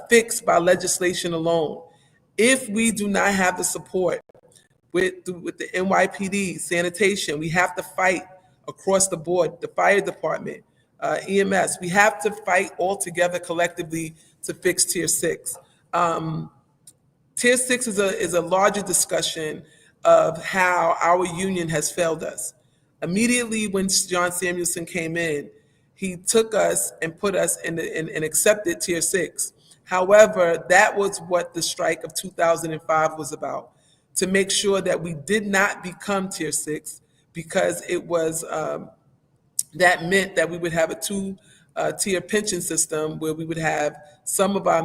fixed by legislation alone. If we do not have the support with the NYPD, sanitation, we have to fight across the board, the fire department, EMS. We have to fight all together collectively to fix Tier 6. Tier 6 is a larger discussion of how our union has failed us. Immediately when John Samuelson came in, he took us and put us in and accepted Tier 6. However, that was what the strike of 2005 was about, to make sure that we did not become Tier 6 because it was that meant that we would have a two-tier pension system where we would have some of our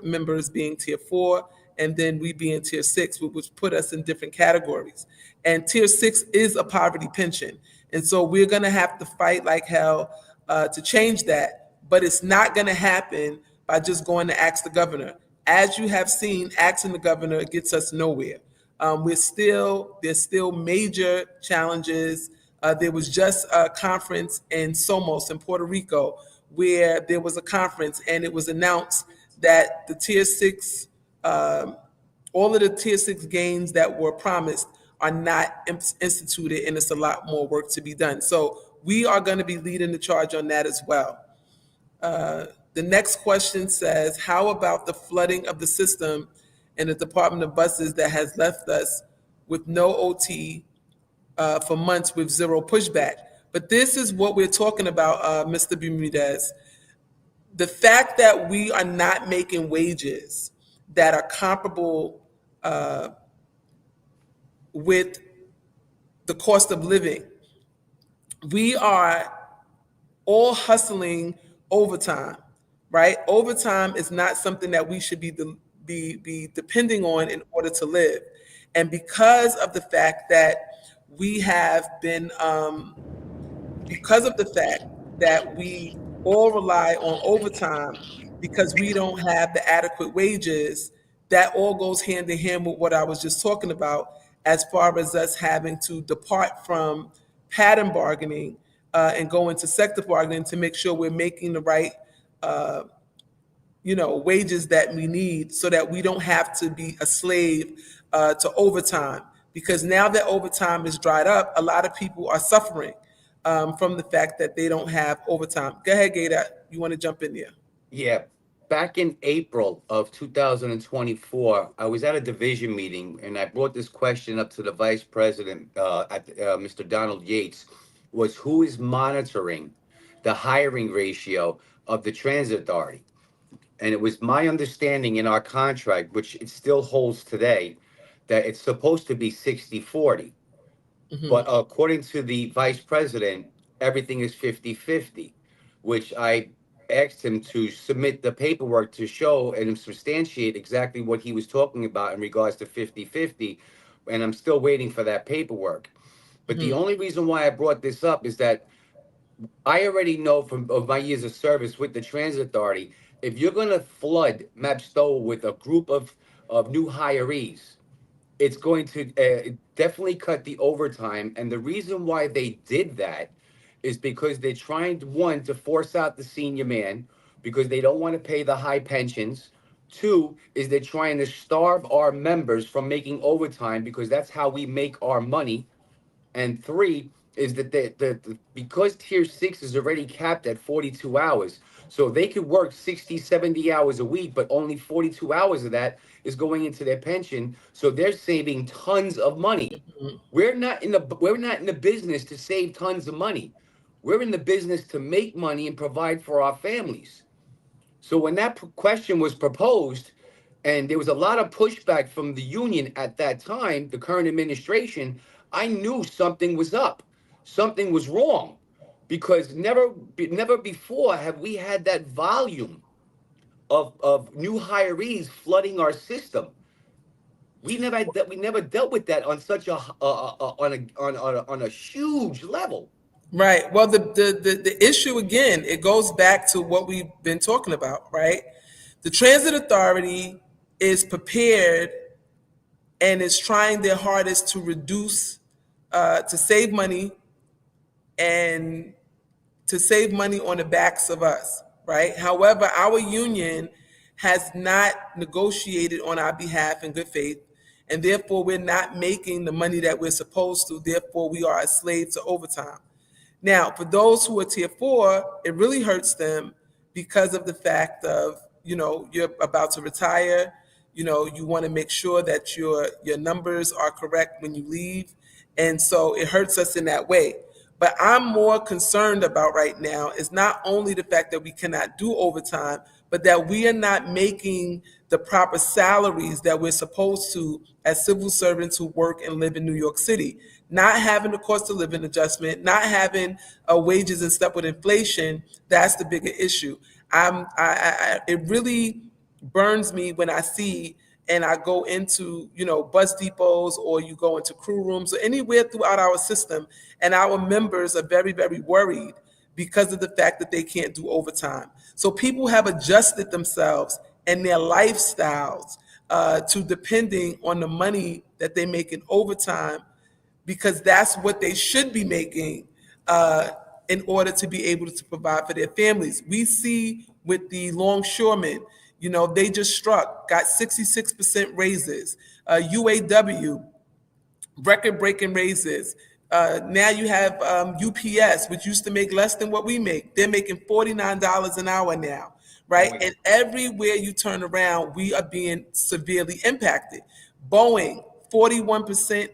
members being Tier 4 and then we be in Tier 6, which put us in different categories. And Tier 6 is a poverty pension. And so we're going to have to fight like hell to change that. But it's not going to happen by just going to ask the governor. As you have seen, asking the governor gets us nowhere. There's still major challenges. There was just a conference in Somos in Puerto Rico where there was a conference and it was announced that the Tier 6, all of the Tier 6 gains that were promised are not instituted, and it's a lot more work to be done. So we are going to be leading the charge on that as well. The next question says, how about the flooding of the system in the Department of Buses that has left us with no OT for months with zero pushback? But this is what we're talking about, Mr. Bermudez. The fact that we are not making wages that are comparable with the cost of living, we are all hustling overtime, right? Overtime is not something that we should be depending on in order to live. And because of the fact that we have been, because of the fact that we all rely on overtime because we don't have the adequate wages, that all goes hand in hand with what I was just talking about as far as us having to depart from pattern bargaining and go into sector bargaining to make sure we're making the right wages that we need so that we don't have to be a slave to overtime. Because now that overtime is dried up, a lot of people are suffering from the fact that they don't have overtime. Go ahead, Gator. You want to jump in there? Yeah. Back in April of 2024, I was at a division meeting and I brought this question up to the vice president, Mr. Donald Yates, was who is monitoring the hiring ratio of the transit authority? And it was my understanding in our contract, which it still holds today, that it's supposed to be 60-40. But according to the vice president, everything is 50-50, which I asked him to submit the paperwork to show and substantiate exactly what he was talking about in regards to 50-50. And I'm still waiting for that paperwork. But the only reason why I brought this up is that I already know from of my years of service with the transit authority, if you're going to flood Mapstow with a group of new hirees, it's going to definitely cut the overtime. And the reason why they did that is because they're trying to, one, to force out the senior man because they don't want to pay the high pensions. Two, is they're trying to starve our members from making overtime because that's how we make our money. And three, is that because tier 6 is already capped at 42 hours, so they could work 60, 70 hours a week, but only 42 hours of that is going into their pension. So they're saving tons of money. We're not in the business to save tons of money. We're in the business to make money and provide for our families. So when that question was proposed, and there was a lot of pushback from the union at that time, the current administration, I knew something was up, something was wrong, because never before have we had that volume of new hirees flooding our system. We never dealt with that on such a on a huge level. Right. Well, the issue again, it goes back to what we've been talking about, right? The transit authority is prepared and is trying their hardest to reduce, to save money and to save money on the backs of us, right? However, our union has not negotiated on our behalf in good faith, and therefore we're not making the money that we're supposed to. Therefore, we are a slave to overtime. Now, for those who are tier 4, it really hurts them because of the fact of, you're about to retire. You want to make sure that your numbers are correct when you leave. And so it hurts us in that way. But I'm more concerned about right now is not only the fact that we cannot do overtime, but that we are not making the proper salaries that we're supposed to as civil servants who work and live in New York City. Not having the cost of living adjustment, not having wages in step with inflation, that's the bigger issue. It really burns me when I see and I go into, bus depots, or you go into crew rooms, or anywhere throughout our system, and our members are very, very worried because of the fact that they can't do overtime. So people have adjusted themselves and their lifestyles to depending on the money that they make in overtime, because that's what they should be making in order to be able to provide for their families. We see with the longshoremen, they just got 66% raises. UAW, record-breaking raises. Now you have UPS, which used to make less than what we make. They're making $49 an hour now, right? And everywhere you turn around, we are being severely impacted. Boeing, 41%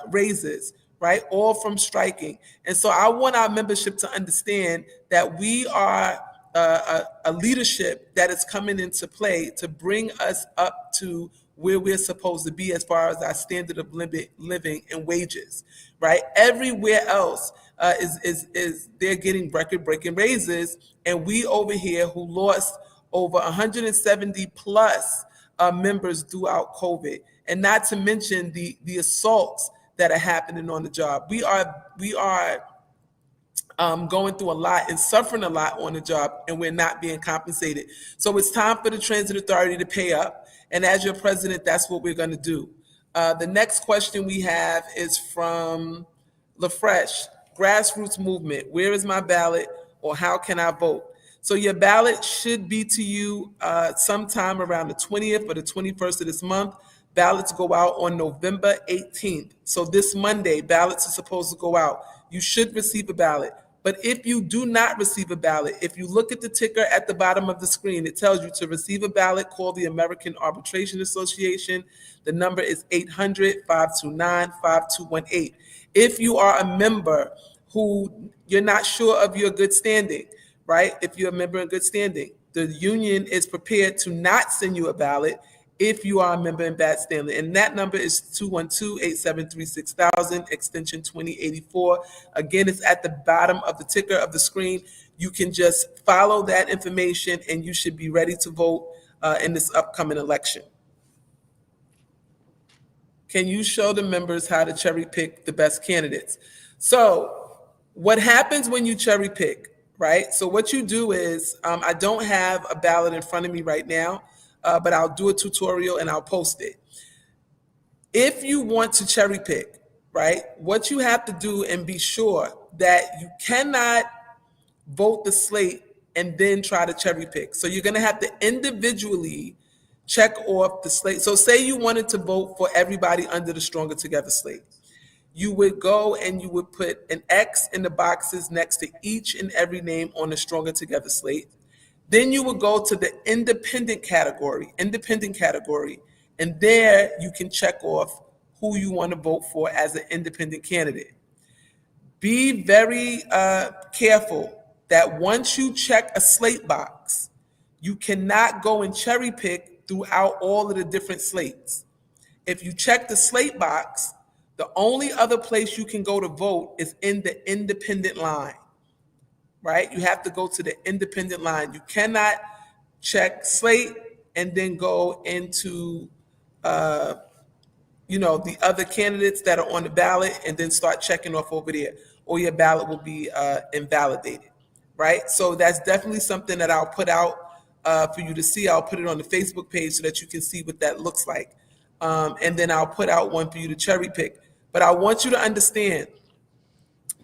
raises, right? All from striking. And so I want our membership to understand that we are a leadership that is coming into play to bring us up to where we're supposed to be as far as our standard of living and wages, right? Everywhere else is they're getting record-breaking raises, and we over here who lost over 170 plus members throughout COVID, and not to mention the assaults that are happening on the job. We are going through a lot and suffering a lot on the job, and we're not being compensated. So it's time for the Transit Authority to pay up. And as your president, that's what we're going to do. The next question we have is from LaFresh, grassroots movement. Where is my ballot, or how can I vote? So your ballot should be to you sometime around the 20th or the 21st of this month. Ballots go out on November 18th. So this Monday, ballots are supposed to go out. You should receive a ballot. But if you do not receive a ballot, if you look at the ticker at the bottom of the screen, it tells you to receive a ballot, call the American Arbitration Association. The number is 800-529-5218. If you are a member who you're not sure of your good standing, right? If you're a member in good standing, the union is prepared to not send you a ballot if you are a member in bad standing. And that number is 212-873-6000, extension 2084. Again, it's at the bottom of the ticker of the screen. You can just follow that information, and you should be ready to vote in this upcoming election. Can you show the members how to cherry pick the best candidates? So what happens when you cherry pick, right? So what you do is, I don't have a ballot in front of me right now, but I'll do a tutorial and I'll post it. If you want to cherry pick, right, what you have to do, and be sure that you cannot vote the slate and then try to cherry pick. So you're going to have to individually check off the slate. So say you wanted to vote for everybody under the Stronger Together slate. you would go and you would put an X in the boxes next to each and every name on the Stronger Together slate. Then you would go to the independent category, and there you can check off who you want to vote for as an independent candidate. Be very careful that once you check a slate box, you cannot go and cherry pick throughout all of the different slates. If you check the slate box, the only other place you can go to vote is in the independent line, right? You have to go to the independent line. You cannot check slate and then go into the other candidates that are on the ballot and then start checking off over there, or your ballot will be invalidated, right? So that's definitely something that I'll put out for you to see. I'll put it on the Facebook page so that you can see what that looks like. And then I'll put out one for you to cherry pick. But I want you to understand,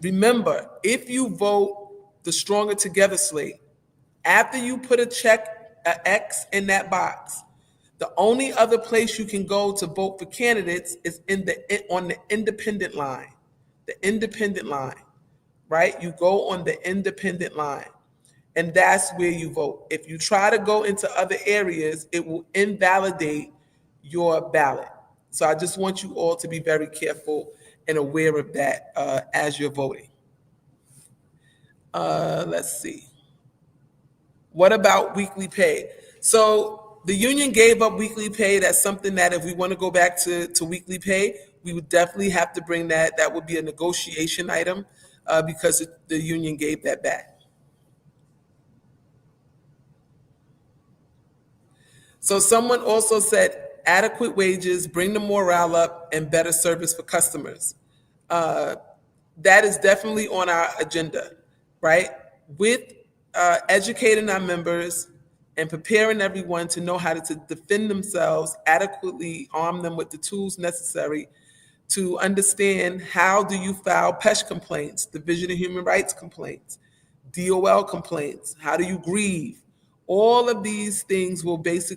remember, if you vote the Stronger Together slate, after you put an X in that box, the only other place you can go to vote for candidates is on the independent line. The independent line, right? You go on the independent line, and that's where you vote. If you try to go into other areas, it will invalidate your ballot. So I just want you all to be very careful and aware of that as you're voting. Let's see. What about weekly pay? So the union gave up weekly pay. That's something that if we want to go back to weekly pay, we would definitely have to bring that. That would be a negotiation item because the union gave that back. So someone also said adequate wages, bring the morale up, and better service for customers. That is definitely on our agenda, right? With educating our members and preparing everyone to know how to defend themselves adequately, arm them with the tools necessary to understand how do you file PESH complaints, Division of Human Rights complaints, DOL complaints, how do you grieve? All of these things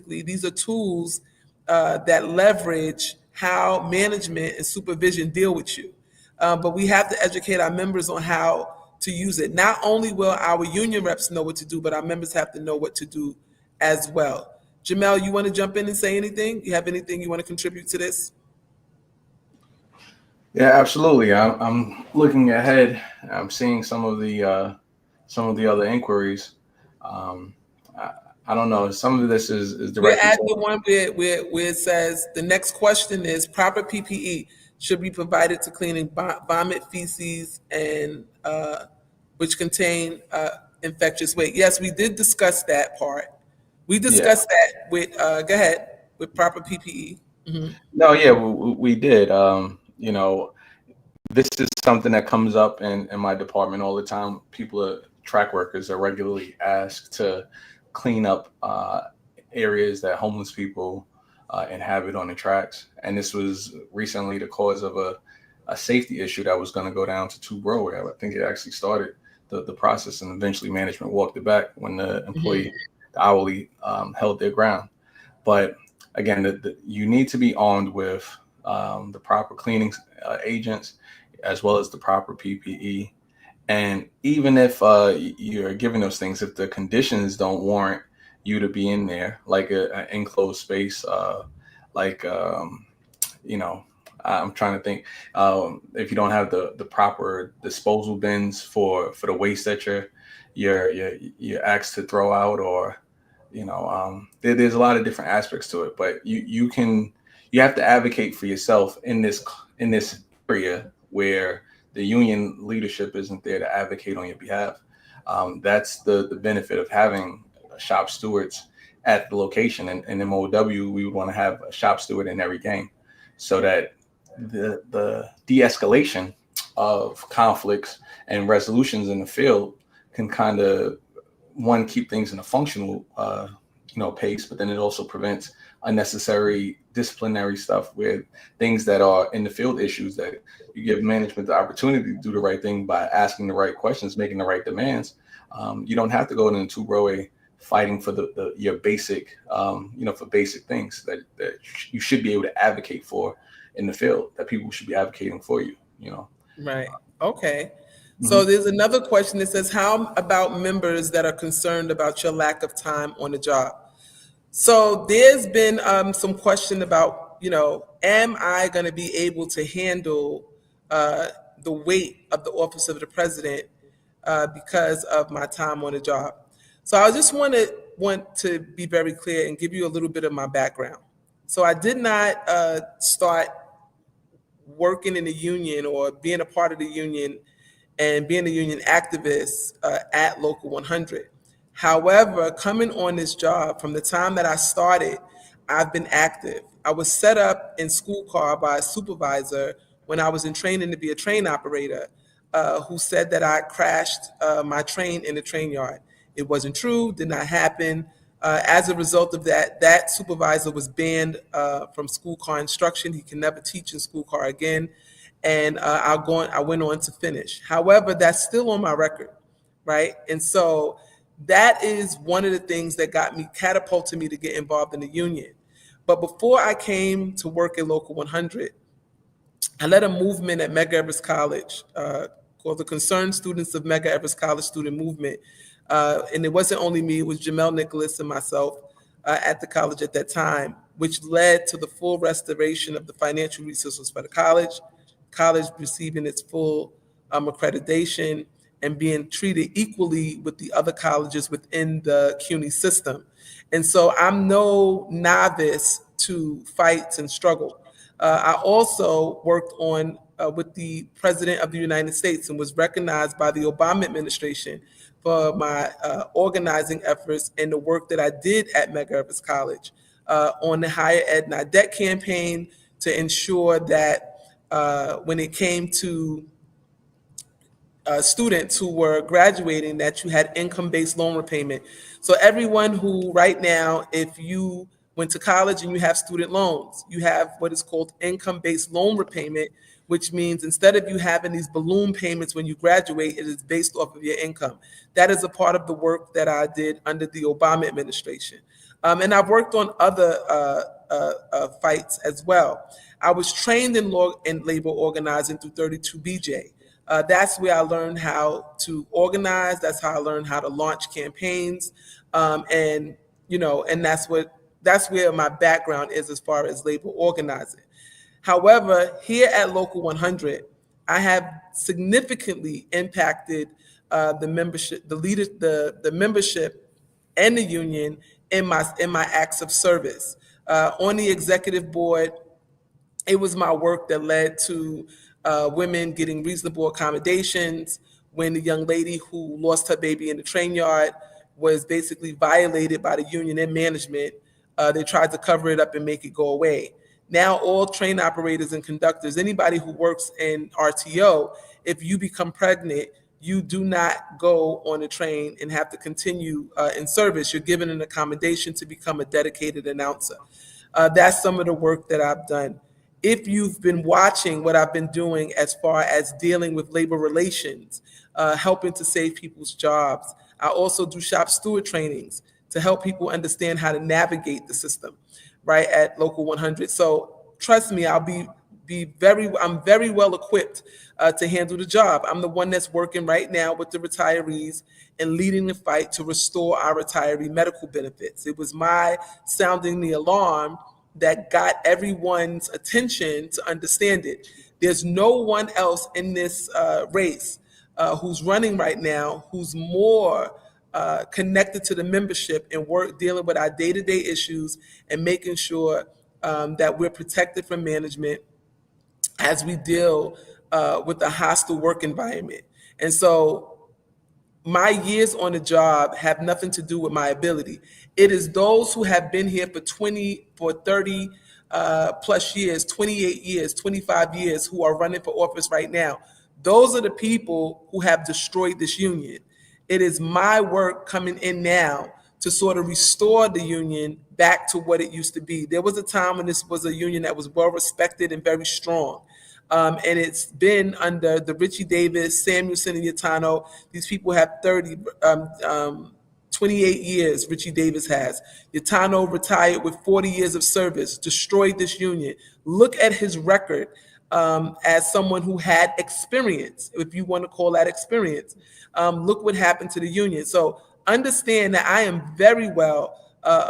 these are tools that leverage how management and supervision deal with you. But we have to educate our members on how to use it. Not only will our union reps know what to do, but our members have to know what to do as well. Jamel, you want to jump in and say anything? You have anything you want to contribute to this? Yeah, absolutely. I'm looking ahead. I'm seeing some of the other inquiries. I don't know. Some of this is We're directed. at the one where it says the next question is proper PPE should be provided to cleaning vomit, feces, and which contain infectious waste. Yes, we did discuss that part. We discussed that with go ahead with proper PPE. Mm-hmm. No, yeah, we did. This is something that comes up in my department all the time. Track workers are regularly asked to clean up areas that homeless people inhabit on the tracks. And this was recently the cause of a safety issue that was going to go down to 2 Broadway. I think it actually started the process, and eventually management walked it back when the employee, the hourly, held their ground. But again, you need to be armed with the proper cleaning agents as well as the proper PPE. And even if you're given those things, if the conditions don't warrant you to be in there, like an enclosed space, I'm trying to think, if you don't have the proper disposal bins for the waste that you're asked to throw out, or there's a lot of different aspects to it. But you have to advocate for yourself in this area where the union leadership isn't there to advocate on your behalf. That's the benefit of having shop stewards at the location. And in MOW, we would want to have a shop steward in every game so that the de-escalation of conflicts and resolutions in the field can kind of, one, keep things in a functional pace, but then it also prevents unnecessary disciplinary stuff where things that are in the field issues, that you give management the opportunity to do the right thing by asking the right questions, making the right demands. You don't have to go into 2 Broadway fighting for your basic, for basic things that you should be able to advocate for in the field, that people should be advocating for you. Right. Okay. So Mhm. there's another question that says, how about members that are concerned about your lack of time on the job? So there's been some question about, am I going to be able to handle uh, the weight of the office of the president because of my time on the job? So I just want to be very clear and give you a little bit of my background. So I did not start working in the union or being a part of the union and being a union activist at Local 100. However, coming on this job, from the time that I started, I've been active. I was set up in school car by a supervisor when I was in training to be a train operator, who said that I crashed my train in the train yard. It wasn't true, did not happen. As a result of that, that supervisor was banned from school car instruction. He can never teach in school car again. And I went on to finish. However, that's still on my record, right? And so that is one of the things that catapulted me to get involved in the union. But before I came to work at Local 100, I led a movement at Medgar Evers College called the Concerned Students of Medgar Evers College Student Movement. And it wasn't only me, it was Jamel Nicholas and myself at the college at that time, which led to the full restoration of the financial resources for the college receiving its full accreditation and being treated equally with the other colleges within the CUNY system. And so I'm no novice to fights and struggle. I also worked on with the President of the United States and was recognized by the Obama administration for my organizing efforts and the work that I did at Medgar Evers College on the Higher Ed Not Debt campaign to ensure that when it came to students who were graduating, that you had income-based loan repayment. So everyone who right now, if you went to college and you have student loans, you have what is called income-based loan repayment, which means instead of you having these balloon payments when you graduate, it is based off of your income. That is a part of the work that I did under the Obama administration. And I've worked on other fights as well. I was trained in law and labor organizing through 32BJ. That's where I learned how to organize. That's how I learned how to launch campaigns, and that's where my background is as far as labor organizing. However, here at Local 100, I have significantly impacted the membership, the membership, and the union in my acts of service. On the executive board, it was my work that led to women getting reasonable accommodations when the young lady who lost her baby in the train yard was basically violated by the union and management. They tried to cover it up and make it go away. Now, all train operators and conductors, anybody who works in RTO, if you become pregnant, you do not go on a train and have to continue in service. You're given an accommodation to become a dedicated announcer. That's some of the work that I've done. If you've been watching what I've been doing as far as dealing with labor relations, helping to save people's jobs, I also do shop steward trainings to help people understand how to navigate the system, right, at Local 100. So trust me, I'm very well equipped to handle the job. I'm the one that's working right now with the retirees and leading the fight to restore our retiree medical benefits. It was my sounding the alarm that got everyone's attention to understand it. There's no one else in this race who's running right now who's more connected to the membership and work dealing with our day-to-day issues and making sure that we're protected from management as we deal with the hostile work environment. And so my years on the job have nothing to do with my ability. It is those who have been here for 30 plus years, 28 years, 25 years, who are running for office right now. Those are the people who have destroyed this union. It is my work coming in now to sort of restore the union back to what it used to be. There was a time when this was a union that was well respected and very strong. And it's been under the Richie Davis, Samuelson, and Yatano. These people have 28 years, Richie Davis has. Yatano retired with 40 years of service, destroyed this union. Look at his record. as someone who had experience, if you want to call that experience. Look what happened to the union. So understand that I am very well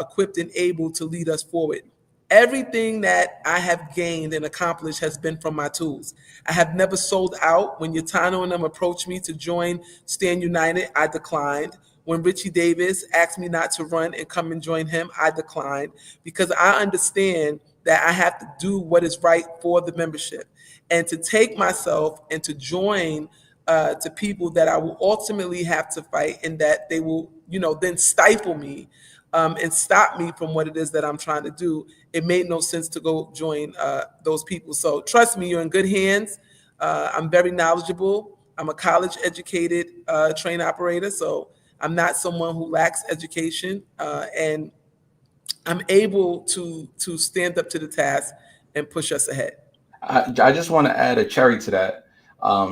equipped and able to lead us forward. Everything that I have gained and accomplished has been from my tools. I have never sold out. When Yatano and them approached me to join Stand United, I declined. When Richie Davis asked me not to run and come and join him, I declined because I understand that I have to do what is right for the membership and to take myself and to join to people that I will ultimately have to fight and that they will, then stifle me and stop me from what it is that I'm trying to do. It made no sense to go join those people. So trust me, you're in good hands. I'm very knowledgeable. I'm a college educated train operator, so I'm not someone who lacks education, and I'm able to stand up to the task and push us ahead. I just want to add a cherry to that,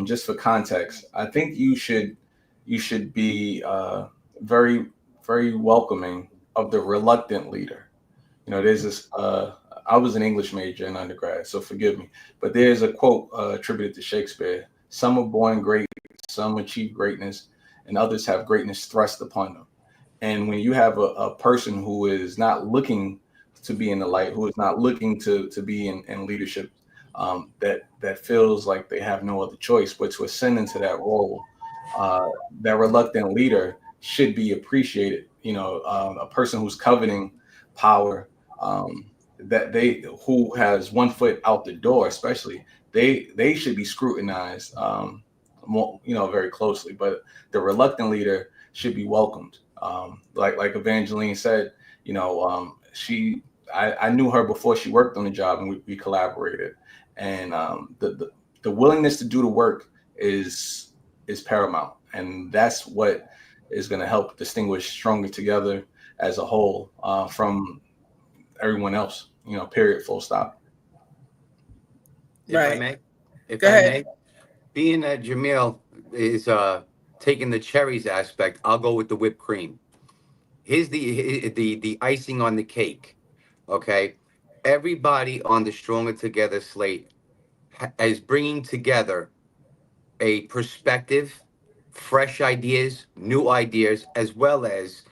just for context. I think you should be very very welcoming of the reluctant leader. There's this. I was an English major in undergrad, so forgive me, but there's a quote attributed to Shakespeare: "Some are born great, some achieve greatness, and others have greatness thrust upon them." And when you have a person who is not looking to be in the light, who is not looking to be in leadership, that feels like they have no other choice but to ascend into that role, uh, that reluctant leader should be appreciated. A person who's coveting power, that they who has one foot out the door, especially they should be scrutinized, more, very closely. But the reluctant leader should be welcomed. Like Evangeline said, I knew her before she worked on the job, and we collaborated. And the willingness to do the work is paramount, and that's what is going to help distinguish Stronger Together as a whole from everyone else. Period. Full stop. If I Right. may, if Go I ahead. may, being that Jamil is taking the cherries aspect, I'll go with the whipped cream. Here's the icing on the cake. Okay, everybody on the Stronger Together slate is bringing together a perspective, fresh ideas, new ideas, as well as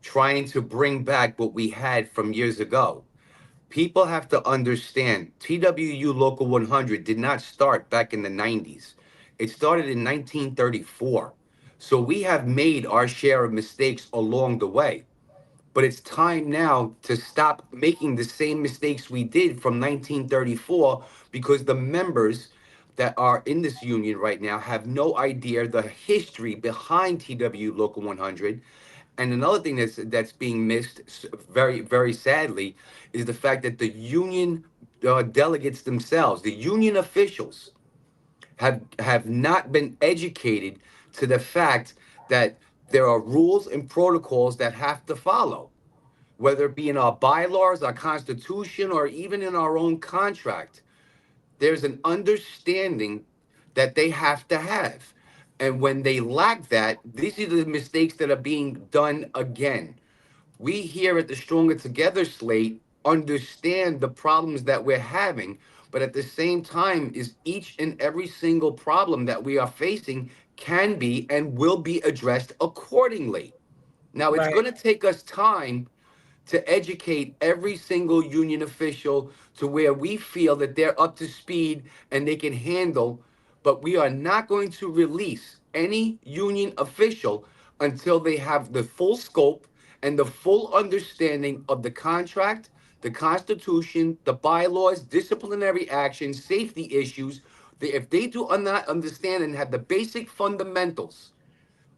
trying to bring back what we had from years ago. People have to understand TWU Local 100 did not start back in the 90s. It started in 1934. So we have made our share of mistakes along the way. But it's time now to stop making the same mistakes we did from 1934 because the members that are in this union right now have no idea the history behind TW Local 100. And another thing that's being missed very, very sadly is the fact that the union delegates themselves, the union officials, have not been educated to the fact that there are rules and protocols that have to follow, whether it be in our bylaws, our constitution, or even in our own contract. There's an understanding that they have to have. And when they lack that, these are the mistakes that are being done again. We here at the Stronger Together slate understand the problems that we're having, but at the same time, is each and every single problem that we are facing can be and will be addressed accordingly. Now, it's Right. going to take us time to educate every single union official to where we feel that they're up to speed and they can handle, but we are not going to release any union official until they have the full scope and the full understanding of the contract, the constitution, the bylaws, disciplinary actions, safety issues. If they do not understand and have the basic fundamentals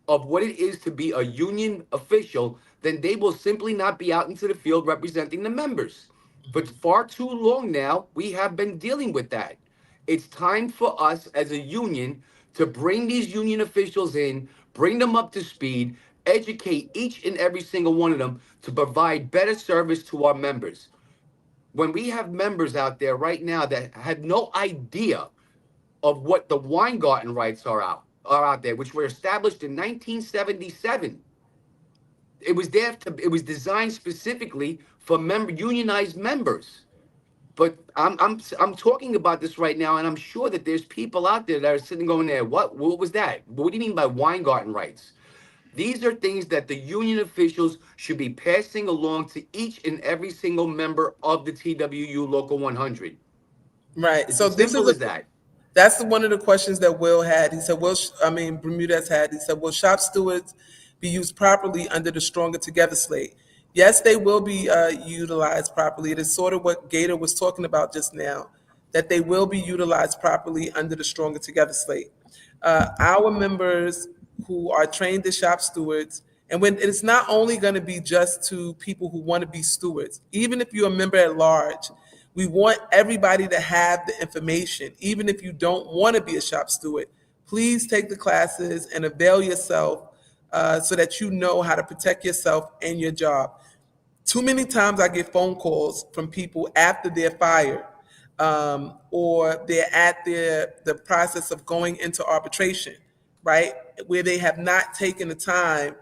of what it is to be a union official, then they will simply not be out into the field representing the members. For far too long now, we have been dealing with that. It's time for us as a union to bring these union officials in, bring them up to speed, educate each and every single one of them to provide better service to our members. When we have members out there right now that have no idea of what the Weingarten rights are out there, which were established in 1977. It was designed specifically for unionized members. But I'm talking about this right now, and I'm sure that there's people out there that are sitting going there. What was that? What do you mean by Weingarten rights? These are things that the union officials should be passing along to each and every single member of the TWU Local 100. Right. It's So as this is simple a as that. That's one of the questions that Will had. He said, Bermudez had. He said, will shop stewards be used properly under the Stronger Together slate? Yes, they will be utilized properly. It is sort of what Gator was talking about just now, that they will be utilized properly under the Stronger Together slate. Our members who are trained as shop stewards, and when it's not only going to be just to people who want to be stewards, even if you're a member at large, we want everybody to have the information. Even if you don't want to be a shop steward, please take the classes and avail yourself so that you know how to protect yourself and your job. Too many times I get phone calls from people after they're fired, or they're at the process of going into arbitration, right? Where they have not taken the time,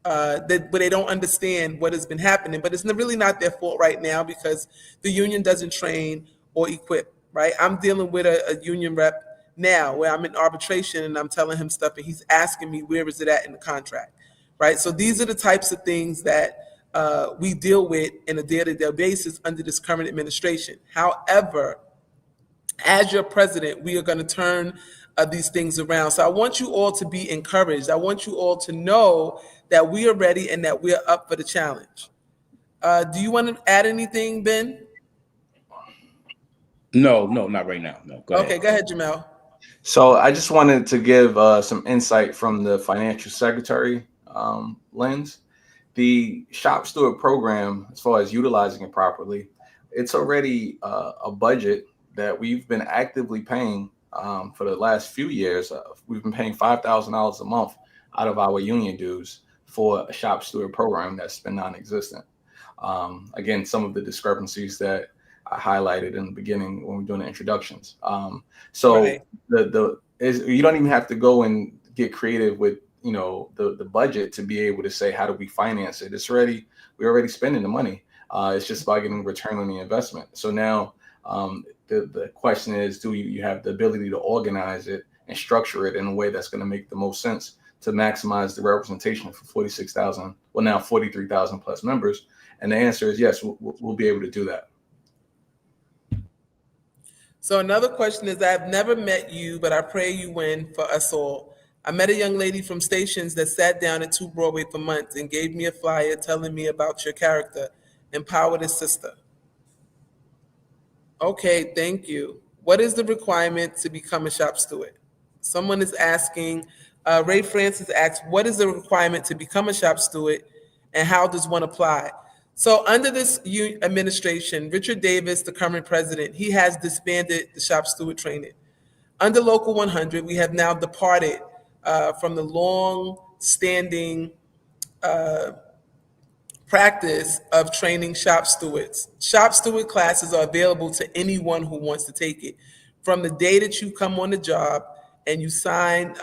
but they don't understand what has been happening. But it's really not their fault right now because the union doesn't train or equip, right? I'm dealing with a union rep now where I'm in arbitration and I'm telling him stuff and he's asking me where is it at in the contract, right? So these are the types of things that we deal with in a day-to-day basis under this current administration. However, as your president, we are going to turn these things around. So I want you all to be encouraged. I want you all to know that we are ready and that we are up for the challenge. Do you want to add anything, Ben? No, not right now. No, go ahead. Okay, go ahead, Jamel. So I just wanted to give some insight from the financial secretary lens. The shop steward program, as far as utilizing it properly, it's already a budget that we've been actively paying for the last few years. We've been paying $5,000 a month out of our union dues for a shop steward program that's been non-existent. Again, some of the discrepancies that I highlighted in the beginning when we were doing the introductions. So Right. You don't even have to go and get creative with the budget to be able to say how do we finance it. We're already spending the money. It's just about getting return on the investment. So now the question is, do you have the ability to organize it and structure it in a way that's going to make the most sense to maximize the representation for 46,000, well now 43,000 plus members? And the answer is yes, we'll be able to do that. So another question is, I've never met you, but I pray you win for us all. I met a young lady from Stations that sat down at 2 Broadway for months and gave me a flyer telling me about your character, Empower the Sister. Okay, thank you. What is the requirement to become a shop steward? Someone is asking, Ray Francis asks, what is the requirement to become a shop steward and how does one apply? So under this administration, Richard Davis, the current president, he has disbanded the shop steward training. Under Local 100, we have now departed from the long-standing practice of training shop stewards. Shop steward classes are available to anyone who wants to take it. From the day that you come on the job and you sign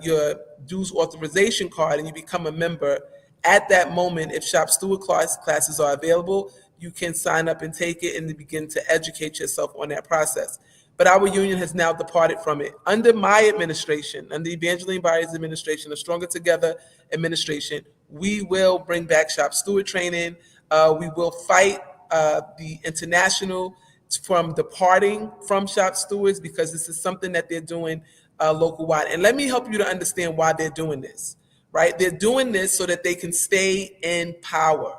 your dues authorization card and you become a member, at that moment, if shop steward classes are available, you can sign up and take it and begin to educate yourself on that process. But our union has now departed from it. Under my administration, under Evangeline Byars' administration, the Stronger Together administration, we will bring back shop steward training. We will fight the international from departing from shop stewards because this is something that they're doing local wide. And let me help you to understand why they're doing this, right? They're doing this so that they can stay in power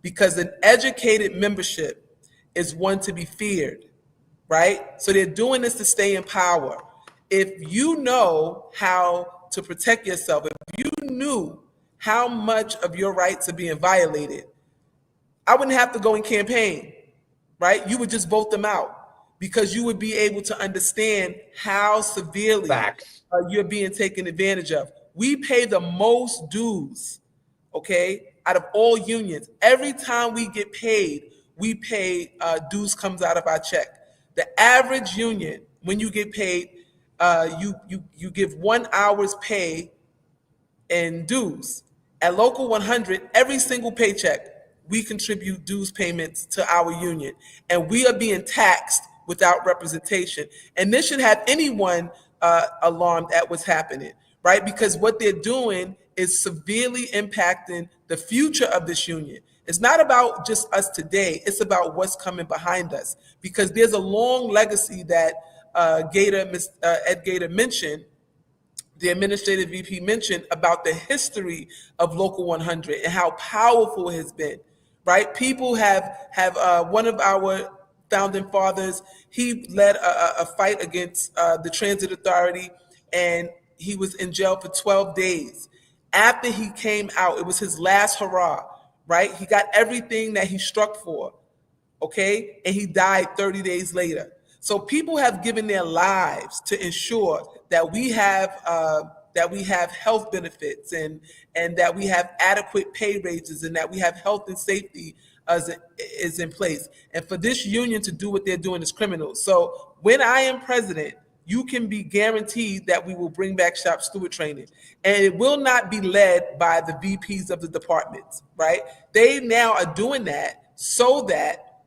because an educated membership is one to be feared, right? So they're doing this to stay in power. If you know how to protect yourself, if you knew how much of your rights are being violated, I wouldn't have to go and campaign, right? You would just vote them out because you would be able to understand how severely Facts. you're being taken advantage of. We pay the most dues, okay, out of all unions. Every time we get paid, we pay dues comes out of our check. The average union, when you get paid, you give 1 hour's pay in dues. At Local 100, every single paycheck we contribute dues payments to our union, and we are being taxed without representation. And this should have anyone alarmed at what's happening, right? Because what they're doing is severely impacting the future of this union. It's not about just us today, it's about what's coming behind us, because there's a long legacy that Ed Gator mentioned, the administrative VP mentioned, about the history of Local 100 and how powerful it has been, right? People have one of our founding fathers, he led a fight against the Transit Authority, and he was in jail for 12 days. After he came out, it was his last hurrah, right? He got everything that he struck for, okay? And he died 30 days later. So people have given their lives to ensure that we have health benefits, and that we have adequate pay raises, and that we have health and safety is in place. And for this union to do what they're doing is criminal. So when I am president, you can be guaranteed that we will bring back shop steward training, and it will not be led by the VPs of the departments, right? They now are doing that so that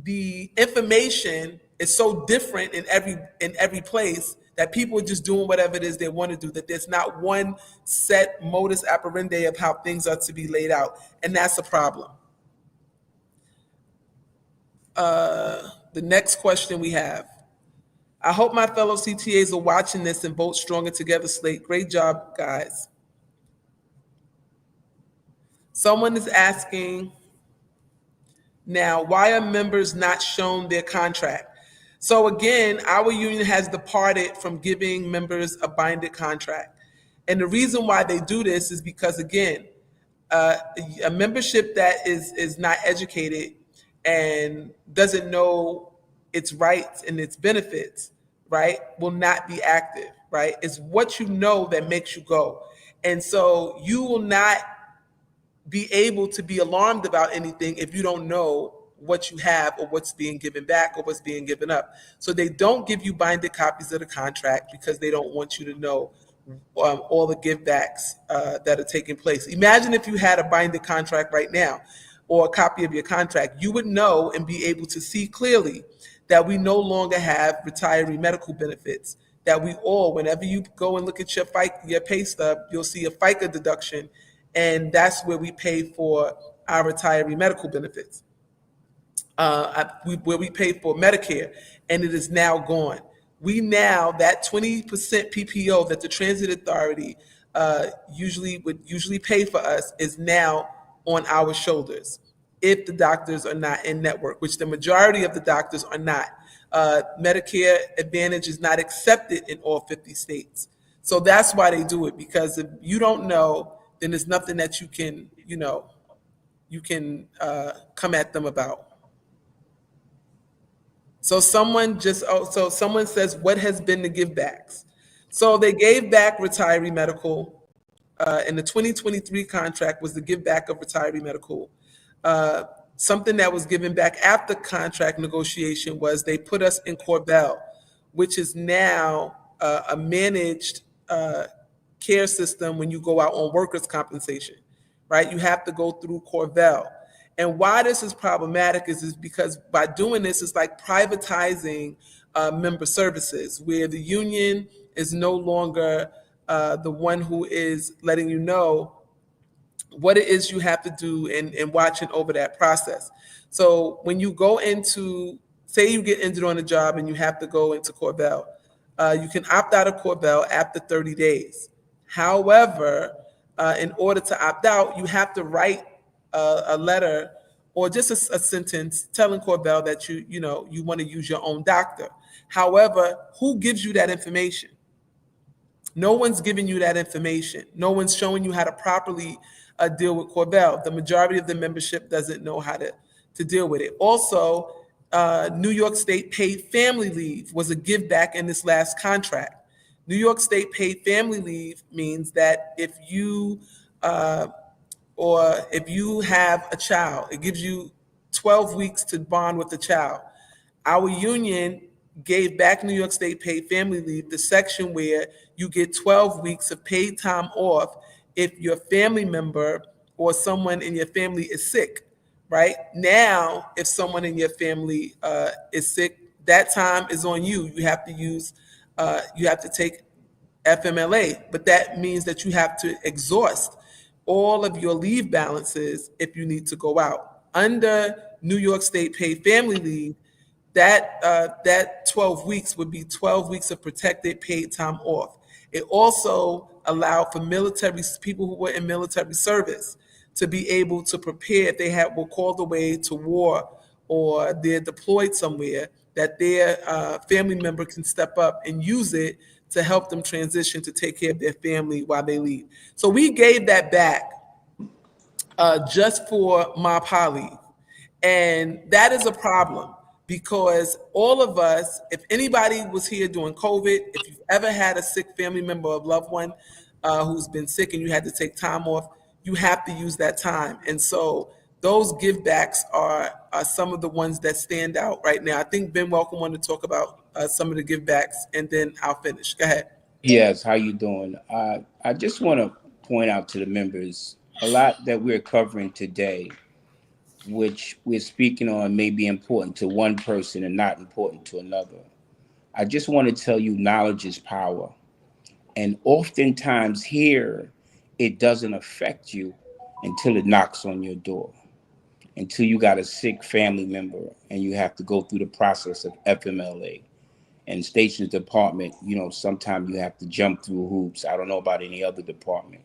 the information is so different in every place that people are just doing whatever it is they want to do, that there's not one set modus operandi of how things are to be laid out, and that's a problem. The next question we have: I hope my fellow CTAs are watching this and vote Stronger Together Slate. Great job, guys. Someone is asking now, why are members not shown their contract? So again, our union has departed from giving members a binded contract. And the reason why they do this is because, again, a membership that is not educated and doesn't know its rights and its benefits, right, will not be active, right? It's what you know that makes you go. And so you will not be able to be alarmed about anything if you don't know what you have or what's being given back or what's being given up. So they don't give you binded copies of the contract because they don't want you to know all the givebacks that are taking place. Imagine if you had a binded contract right now or a copy of your contract, you would know and be able to see clearly that we no longer have retiree medical benefits, that we all, whenever you go and look at your pay stub, you'll see a FICA deduction, and that's where we pay for our retiree medical benefits, where we pay for Medicare, and it is now gone. We now, that 20% PPO that the Transit Authority usually pay for us is now on our shoulders if the doctors are not in network, which the majority of the doctors are not. Medicare Advantage is not accepted in all 50 states. So that's why they do it, because if you don't know, then there's nothing that you can come at them about. So someone says, what has been the givebacks? So they gave back retiree medical. In the 2023 contract was the give back of retiree medical. Something that was given back after contract negotiation was they put us in Corbell, which is now a managed care system when you go out on workers' compensation, right? You have to go through Corbell. And why this is problematic is because by doing this, it's like privatizing member services, where the union is no longer the one who is letting you know what it is you have to do and watching over that process. So when you go into, say you get injured on a job and you have to go into Corbell, you can opt out of Corbell after 30 days. However, in order to opt out, you have to write a letter or just a sentence telling Corbell that you want to use your own doctor. However, who gives you that information? No one's giving you that information. No one's showing you how to properly deal with Corbell. The majority of the membership doesn't know how to deal with it. Also, New York State paid family leave was a give back in this last contract. New York State paid family leave means that if you have a child, it gives you 12 weeks to bond with the child. Our union gave back New York State paid family leave, the section where you get 12 weeks of paid time off if your family member or someone in your family is sick, right? Now, if someone in your family is sick, that time is on you. You have to you have to take FMLA, but that means that you have to exhaust all of your leave balances if you need to go out. Under New York State paid family leave, that 12 weeks would be 12 weeks of protected paid time off. It also allowed for military people who were in military service to be able to prepare if they were called away to war or they're deployed somewhere, that their family member can step up and use it to help them transition to take care of their family while they leave. So we gave that back just for my poly. And that is a problem because all of us, if anybody was here during COVID, if you've ever had a sick family member or loved one who's been sick and you had to take time off, you have to use that time. And so those give backs are some of the ones that stand out right now. I think Ben Welcome wanted to talk about some of the give backs and then I'll finish. Go ahead. Yes, how you doing? I just want to point out to the members a lot that we're covering today, which we're speaking on may be important to one person and not important to another. I just want to tell you knowledge is power. And oftentimes here, it doesn't affect you until it knocks on your door, until you got a sick family member and you have to go through the process of FMLA. And Stations Department, sometimes you have to jump through hoops. I don't know about any other department.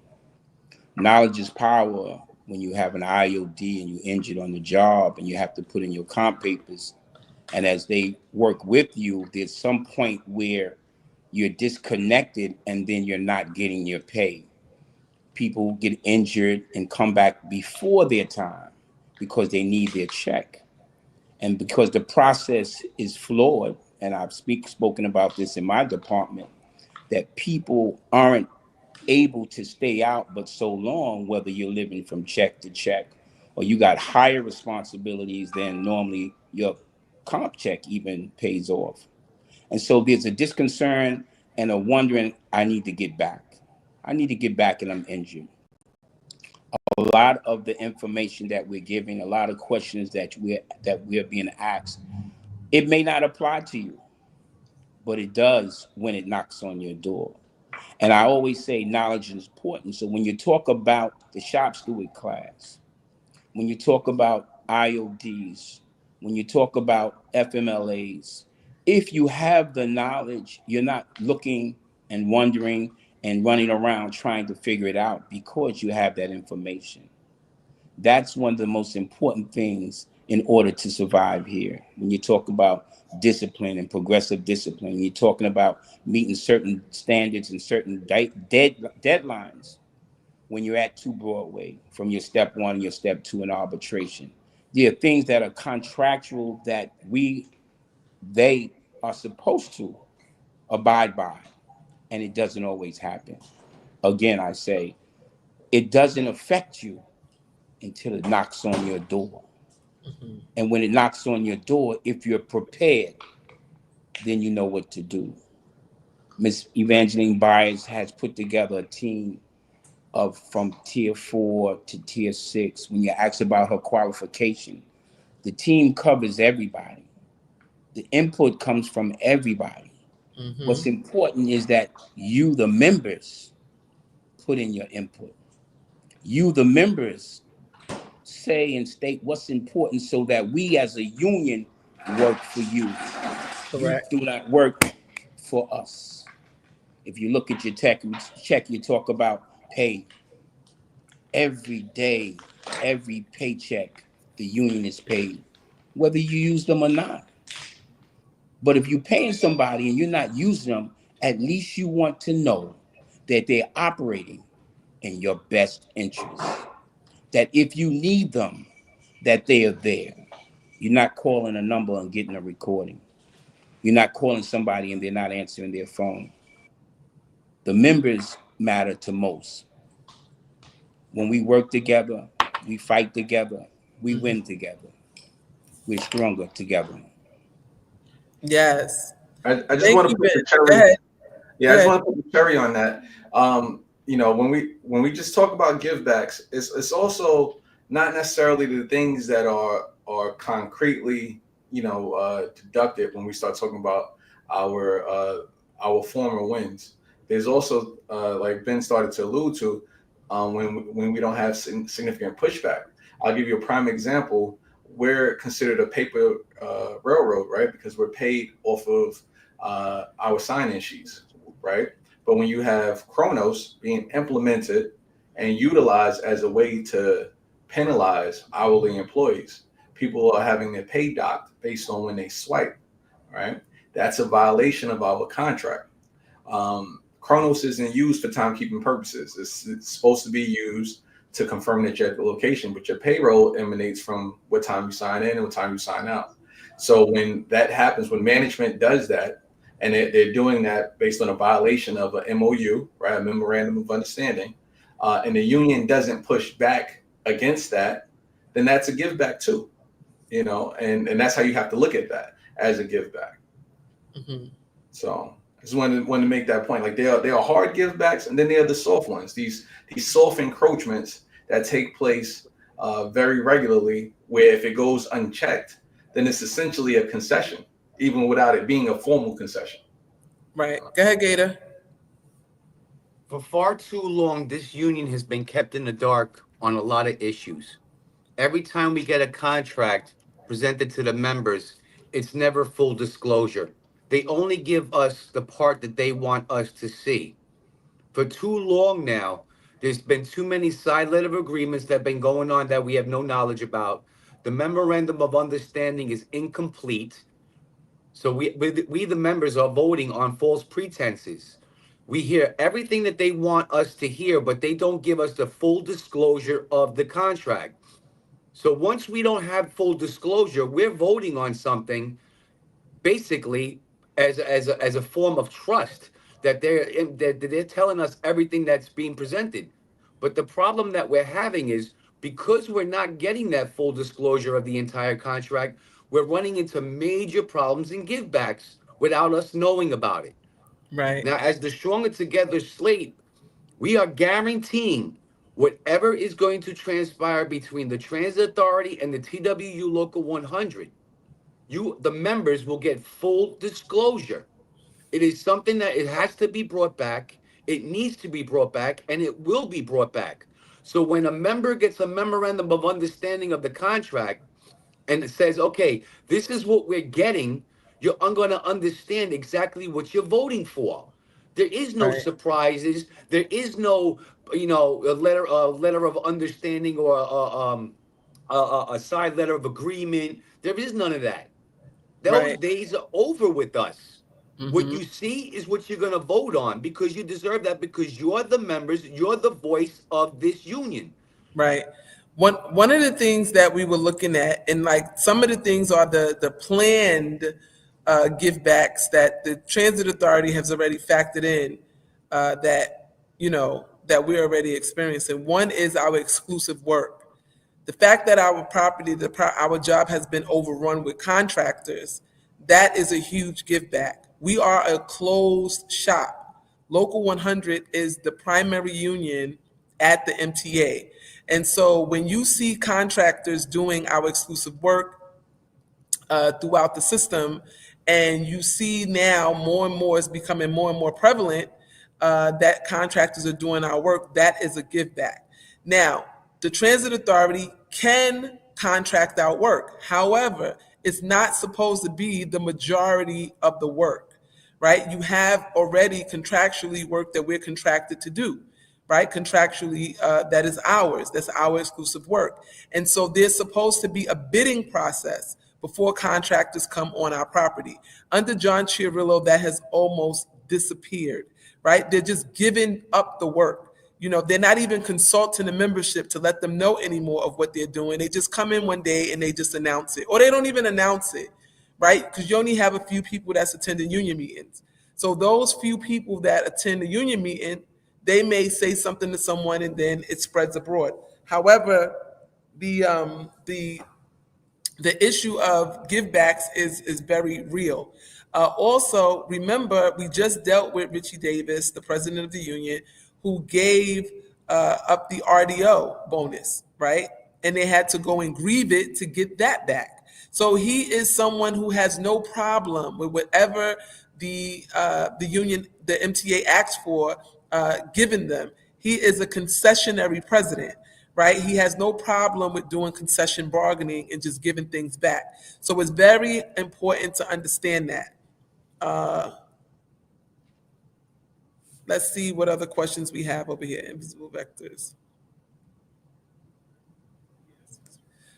Knowledge is power when you have an IOD and you injured on the job and you have to put in your comp papers. And as they work with you, there's some point where you're disconnected and then you're not getting your pay. People get injured and come back before their time because they need their check. And because the process is flawed, and I've spoken about this in my department, that people aren't able to stay out but so long, whether you're living from check to check or you got higher responsibilities than normally your comp check even pays off. And so there's a disconcern and a wondering, I need to get back. I need to get back and I'm injured. A lot of the information that we're giving, a lot of questions that we're being asked, it may not apply to you, but it does when it knocks on your door. And I always say knowledge is important. So when you talk about the shop steward class, when you talk about IODs, when you talk about FMLAs, if you have the knowledge, you're not looking and wondering and running around trying to figure it out because you have that information. That's one of the most important things in order to survive here. When you talk about discipline and progressive discipline, you're talking about meeting certain standards and certain deadlines when you're at 2 Broadway from your step 1 and your step 2 in arbitration. There are things that are contractual that they are supposed to abide by, and it doesn't always happen. Again, I say, it doesn't affect you until it knocks on your door. Mm-hmm. And when it knocks on your door, if you're prepared, then you know what to do. Miss Evangeline Byars has put together a team of from tier 4 to tier 6. When you ask about her qualification, the team covers everybody. The input comes from everybody. Mm-hmm. What's important is that you, the members, put in your input. You, the members, say and state what's important so that we as a union work for you. Correct. You do not work for us. If you look at your check, you talk about pay. Every day, every paycheck, the union is paid, whether you use them or not. But if you're paying somebody and you're not using them, at least you want to know that they're operating in your best interest. That if you need them, that they are there. You're not calling a number and getting a recording. You're not calling somebody and they're not answering their phone. The members matter to most. When we work together, we fight together, we win together. We're stronger together. Yes. I just want to put the cherry. Yeah, I just want to put the cherry on that. when we just talk about givebacks, it's also not necessarily the things that are concretely deducted when we start talking about our former wins. There's also like Ben started to allude to, when we don't have significant pushback. I'll give you a prime example. We're considered a paper railroad, right? Because we're paid off of our sign-in sheets, right? But when you have Chronos being implemented and utilized as a way to penalize hourly employees, people are having their pay docked based on when they swipe, right? That's a violation of our contract. Chronos isn't used for timekeeping purposes. It's supposed to be used to confirm that you're at the location, but your payroll emanates from what time you sign in and what time you sign out. So when that happens, when management does that, and they're doing that based on a violation of a MOU, right, a memorandum of understanding, and the union doesn't push back against that, then that's a give back too, and that's how you have to look at that, as a give back. Mm-hmm. So I just wanted to make that point. Like there are hard give backs, and then there are the soft ones. These soft encroachments that take place very regularly, where if it goes unchecked, then it's essentially a concession, even without it being a formal concession. Right. Go ahead, Gator. For far too long, this union has been kept in the dark on a lot of issues. Every time we get a contract presented to the members, it's never full disclosure. They only give us the part that they want us to see. For too long now, there's been too many side letter agreements that have been going on that we have no knowledge about. The memorandum of understanding is incomplete. So we the members are voting on false pretenses. We hear everything that they want us to hear, but they don't give us the full disclosure of the contract. So once we don't have full disclosure, we're voting on something basically as a form of trust that they're telling us everything that's being presented. But the problem that we're having is, because we're not getting that full disclosure of the entire contract, we're running into major problems and givebacks without us knowing about it. Right. Now, as the Stronger Together Slate, we are guaranteeing whatever is going to transpire between the Transit Authority and the TWU Local 100. The members will get full disclosure. It is something that it has to be brought back. It needs to be brought back, and it will be brought back. So when a member gets a memorandum of understanding of the contract and it says, okay, this is what we're getting, you're going to understand exactly what you're voting for. There is no Right. surprises. There is no, a letter of understanding or a side letter of agreement. There is none of that. Those Right. days are over with us. What Mm-hmm. you see is what you're going to vote on, because you deserve that, because you're the members, you're the voice of this union. Right. One of the things that we were looking at, and like some of the things are the planned give backs that the Transit Authority has already factored in, that we're already experiencing. One is our exclusive work. The fact that our property, our job has been overrun with contractors, that is a huge give back. We are a closed shop. Local 100 is the primary union at the MTA. And so when you see contractors doing our exclusive work throughout the system, and you see now more and more, it's becoming more and more prevalent that contractors are doing our work, that is a give back. Now, the Transit Authority can contract out work. However, it's not supposed to be the majority of the work, right? You have already contractually work that we're contracted to do, right? Contractually, that is ours. That's our exclusive work. And so there's supposed to be a bidding process before contractors come on our property. Under John Chiarillo, that has almost disappeared, right? They're just giving up the work. They're not even consulting the membership to let them know anymore of what they're doing. They just come in one day and they just announce it, or they don't even announce it, right? Because you only have a few people that's attending union meetings. So those few people that attend the union meeting, they may say something to someone and then it spreads abroad. However, the issue of givebacks is very real. Also, remember, we just dealt with Richie Davis, the president of the union, who gave up the RDO bonus, right? And they had to go and grieve it to get that back. So he is someone who has no problem with whatever the union, the MTA asks for, giving them. He is a concessionary president, right? He has no problem with doing concession bargaining and just giving things back. So it's very important to understand that. Let's see what other questions we have over here. Invisible vectors.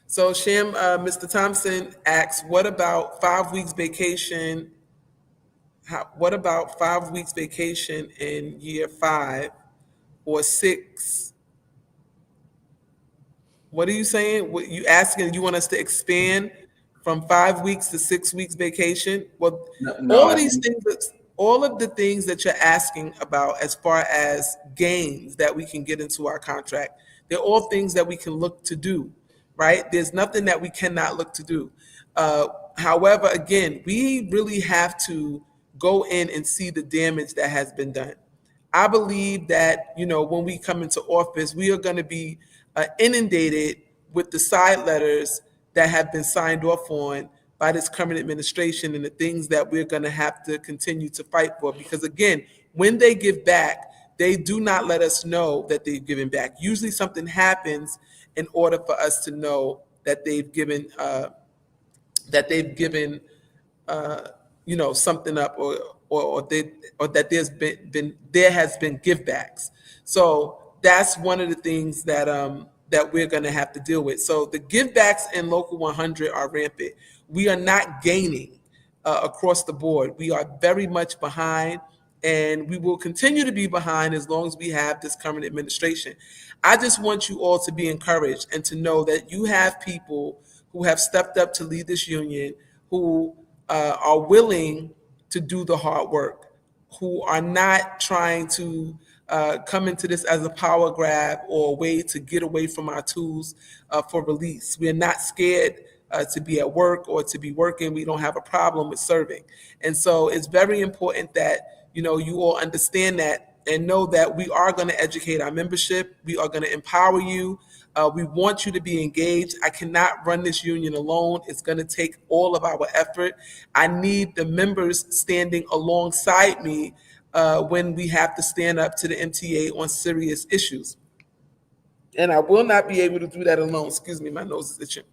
So Mr. Thompson asks, what about 5 weeks vacation? What about 5 weeks vacation in year 5 or 6? What are you saying? What you asking? You want us to expand from 5 weeks to 6 weeks vacation? Well, No, all I of these think things, all of the things that you're asking about as far as gains that we can get into our contract, they're all things that we can look to do, right? There's nothing that we cannot look to do. However, again, we really have to go in and see the damage that has been done. I believe that, when we come into office, we are going to be inundated with the side letters that have been signed off on by this current administration and the things that we're going to have to continue to fight for. Because again, when they give back, they do not let us know that they've given back. Usually something happens in order for us to know that they've given something up, or that there has been givebacks. So that's one of the things that we're going to have to deal with. So the givebacks in Local 100 are rampant. We are not gaining across the board. We are very much behind, and we will continue to be behind as long as we have this current administration. I just want you all to be encouraged and to know that you have people who have stepped up to lead this union, who are willing to do the hard work, who are not trying to come into this as a power grab or a way to get away from our tools for release. We are not scared to be at work or to be working. We don't have a problem with serving. And so it's very important that, you all understand that and know that we are going to educate our membership. We are going to empower you. We want you to be engaged. I cannot run this union alone. It's going to take all of our effort. I need the members standing alongside me when we have to stand up to the MTA on serious issues. And I will not be able to do that alone. Excuse me, my nose is itching.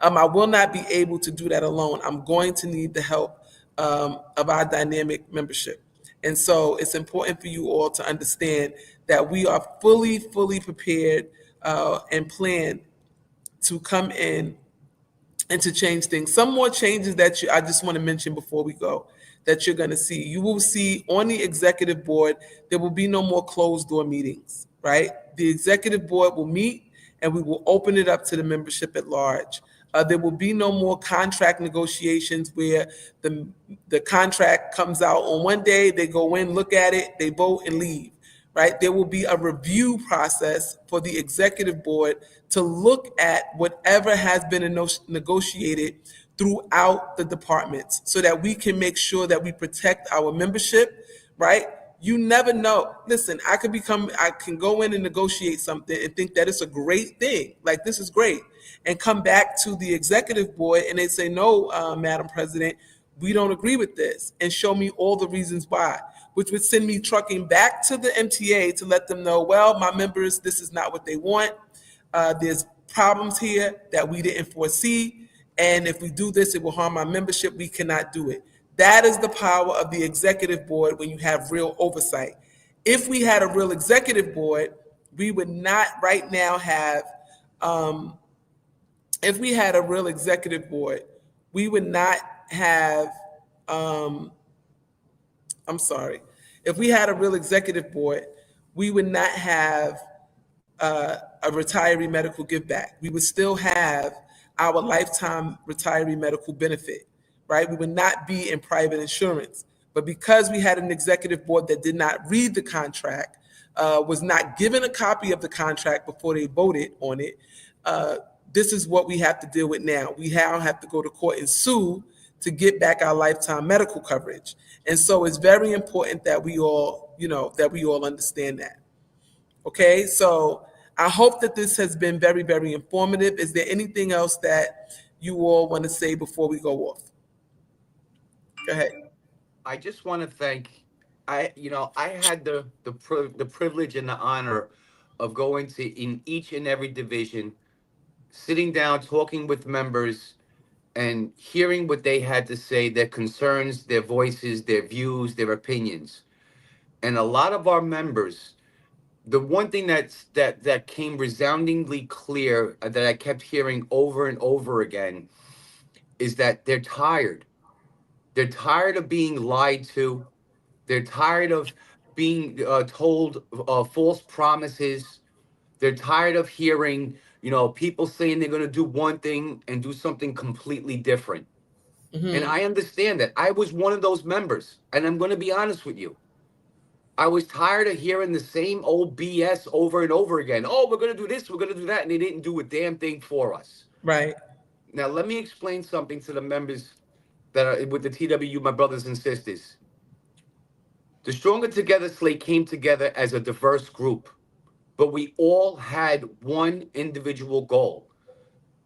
I will not be able to do that alone. I'm going to need the help of our dynamic membership. And so it's important for you all to understand that we are fully prepared and plan to come in and to change things. Some more changes that I just want to mention before we go that you're going to see. You will see on the executive board, there will be no more closed door meetings, right? The executive board will meet and we will open it up to the membership at large. There will be no more contract negotiations where the contract comes out on one day, they go in, look at it, they vote and leave, right? There will be a review process for the executive board to look at whatever has been negotiated throughout the departments so that we can make sure that we protect our membership, right? You never know. Listen, I can go in and negotiate something and think that it's a great thing. Like, this is great. And come back to the executive board and they say, no, Madam President, we don't agree with this, and show me all the reasons why, which would send me trucking back to the MTA to let them know, well, my members, this is not what they want. There's problems here that we didn't foresee. And if we do this, it will harm our membership. We cannot do it. That is the power of the executive board when you have real oversight. If we had a real executive board, we would not right now have, if we had a real executive board, we would not have, if we had a real executive board, we would not have a retiree medical give back. We would still have our lifetime retiree medical benefit, right? We would not be in private insurance. But because we had an executive board that did not read the contract, was not given a copy of the contract before they voted on it, this is what we have to deal with now. We now have to go to court and sue to get back our lifetime medical coverage. And so it's very important that we all, understand that. Okay, so I hope that this has been very, very informative. Is there anything else that you all want to say before we go off? Go ahead. I just want to thank I had the privilege and the honor of going to in each and every division, sitting down, talking with members, and hearing what they had to say, their concerns, their voices, their views, their opinions. And a lot of our members, the one thing that came resoundingly clear, that I kept hearing over and over again, is that they're tired. They're tired of being lied to. They're tired of being told false promises. They're tired of hearing, people saying they're going to do one thing and do something completely different. And Hmm. I understand that. I was one of those members. And I'm going to be honest with you. I was tired of hearing the same old BS over and over again. Oh, we're going to do this, we're going to do that. And they didn't do a damn thing for us. Right. Now, let me explain something to the members that are with the TWU, my brothers and sisters. The Stronger Together Slate came together as a diverse group, but we all had one individual goal,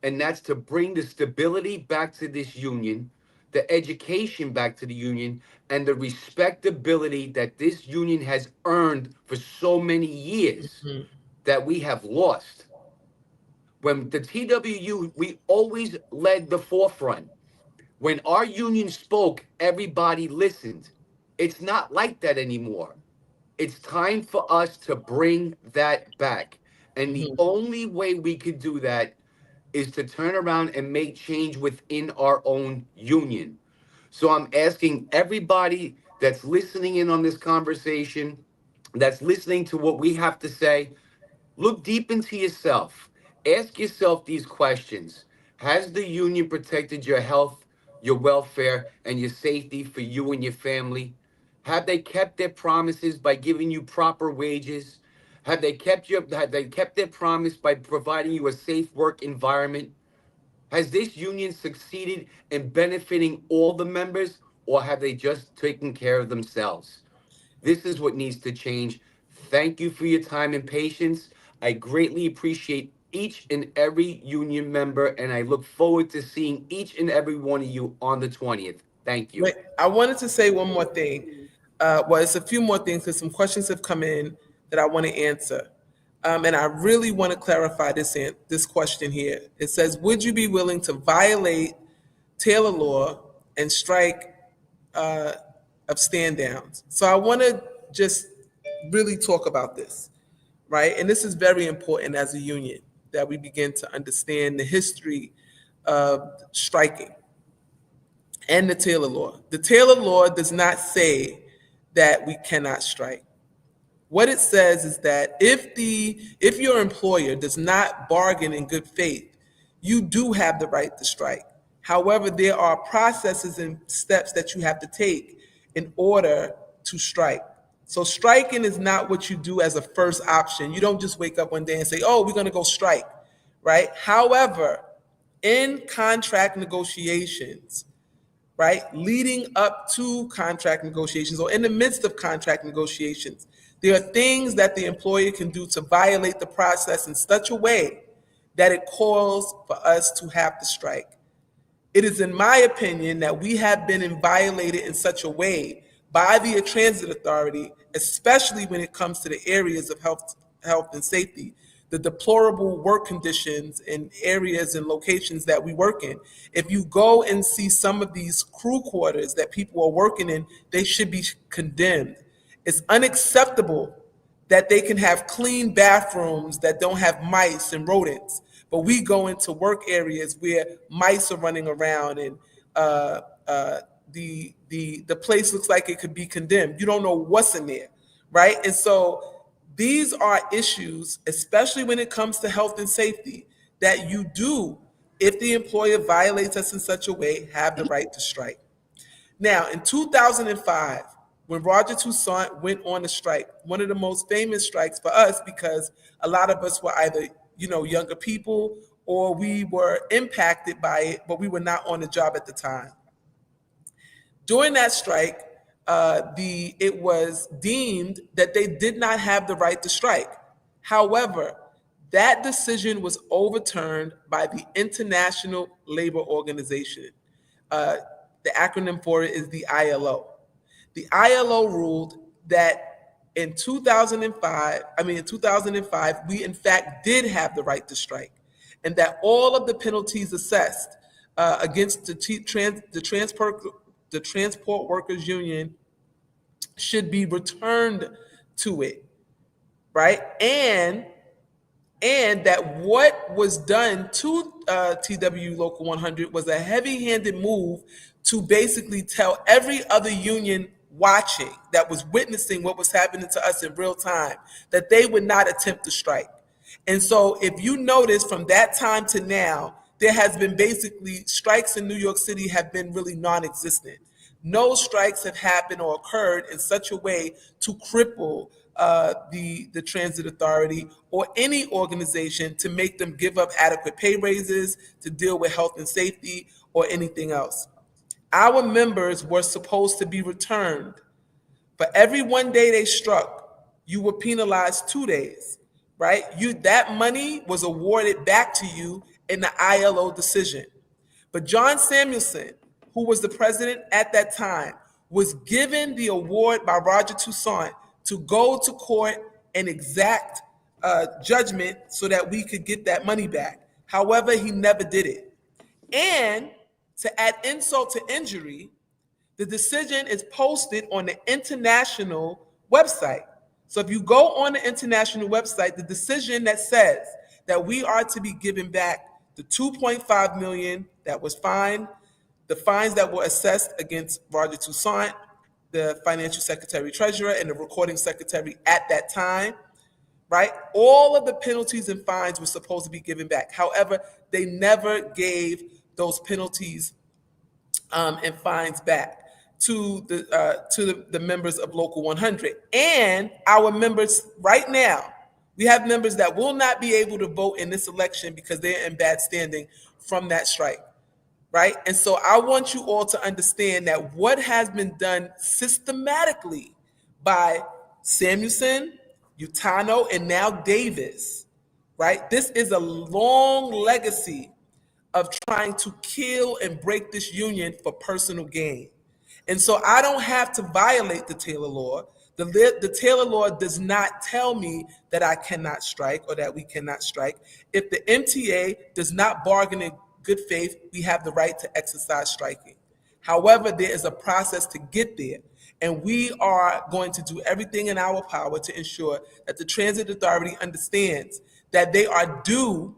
and that's to bring the stability back to this union, the education back to the union, and the respectability that this union has earned for so many years Mhm. that we have lost. When the TWU, we always led the forefront. When our union spoke, everybody listened. It's not like that anymore. It's time for us to bring that back. And the Mhm. only way we could do that is to turn around and make change within our own union. So I'm asking everybody that's listening in on this conversation, that's listening to what we have to say, look deep into yourself. Ask yourself these questions. Has the union protected your health, your welfare, and your safety for you and your family? Have they kept their promises by giving you proper wages? Have they kept their promise by providing you a safe work environment? Has this union succeeded in benefiting all the members, or have they just taken care of themselves? This is what needs to change. Thank you for your time and patience. I greatly appreciate each and every union member, and I look forward to seeing each and every one of you on the 20th. Thank you. Wait, I wanted to say one more thing. Well, it's a few more things because some questions have come in that I want to answer. And I really want to clarify this question here. It says, would you be willing to violate Taylor law and strike uh, of stand downs? So I want to just really talk about this, right? And this is very important as a union that we begin to understand the history of striking and the Taylor law. The Taylor law does not say that we cannot strike. What it says is that if your employer does not bargain in good faith, you do have the right to strike. However, there are processes and steps that you have to take in order to strike. So striking is not what you do as a first option. You don't just wake up one day and say, "Oh, we're going to go strike," right? However, in contract negotiations, right, leading up to contract negotiations or in the midst of contract negotiations, there are things that the employer can do to violate the process in such a way that it calls for us to have to strike. It is in my opinion that we have been violated in such a way by the transit authority, especially when it comes to the areas of health and safety, the deplorable work conditions in areas and locations that we work in. If you go and see some of these crew quarters that people are working in, they should be condemned. It's unacceptable that they can have clean bathrooms that don't have mice and rodents, but we go into work areas where mice are running around and uh, uh, the place looks like it could be condemned. You don't know what's in there, right? And so these are issues, especially when it comes to health and safety, that you do, if the employer violates us in such a way, have the right to strike. Now, in 2005, when Roger Toussaint went on a strike, one of the most famous strikes for us because a lot of us were either, younger people or we were impacted by it, but we were not on the job at the time. During that strike, it was deemed that they did not have the right to strike. However, that decision was overturned by the International Labor Organization. Uh, the acronym for it is the ILO. The ILO ruled that in 2005, we in fact did have the right to strike, and that all of the penalties assessed against the Transport Workers Union should be returned to it, right? And that what was done to TW Local 100 was a heavy-handed move to basically tell every other union watching that was witnessing what was happening to us in real time that they would not attempt to strike. And so if you notice from that time to now, there has been basically strikes in New York City have been really non-existent. No strikes have happened or occurred in such a way to cripple the transit authority or any organization to make them give up adequate pay raises, to deal with health and safety, or anything else. Our members were supposed to be returned. For every 1 day they struck, you were penalized 2 days, right? That money was awarded back to you in the ILO decision. But John Samuelson, who was the president at that time, was given the award by Roger Toussaint to go to court and exact judgment so that we could get that money back. However, he never did it. And to add insult to injury, the decision is posted on the international website. So if you go on the international website, the decision that says that we are to be given back the $2.5 million that was fined, the fines that were assessed against Roger Toussaint, the financial secretary treasurer, and the recording secretary at that time, right? All of the penalties and fines were supposed to be given back. However, they never gave those penalties and fines back to the members of Local 100. And our members right now, we have members that will not be able to vote in this election because they're in bad standing from that strike, right? And so I want you all to understand that what has been done systematically by Samuelson, Utano, and now Davis, right? This is a long legacy of trying to kill and break this union for personal gain. And so I don't have to violate the Taylor law. The Taylor law does not tell me that I cannot strike or that we cannot strike. If the MTA does not bargain in good faith, we have the right to exercise striking. However, there is a process to get there. And we are going to do everything in our power to ensure that the Transit Authority understands that they are due,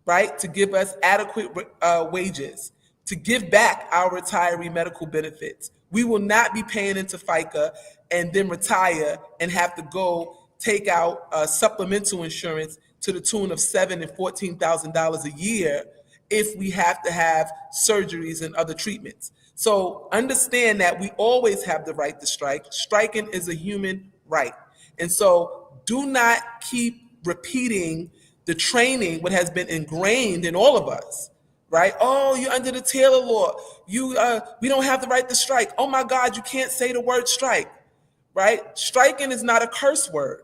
right, to give us adequate wages, to give back our retiree medical benefits. We will not be paying into FICA and then retire and have to go take out supplemental insurance to the tune of $7,000 and $14,000 a year if we have to have surgeries and other treatments. So understand that we always have the right to strike. Striking is a human right. And so do not keep repeating the training, what has been ingrained in all of us, right? Oh, you're under the Taylor law. We don't have the right to strike. Oh my God, you can't say the word strike, right? Striking is not a curse word,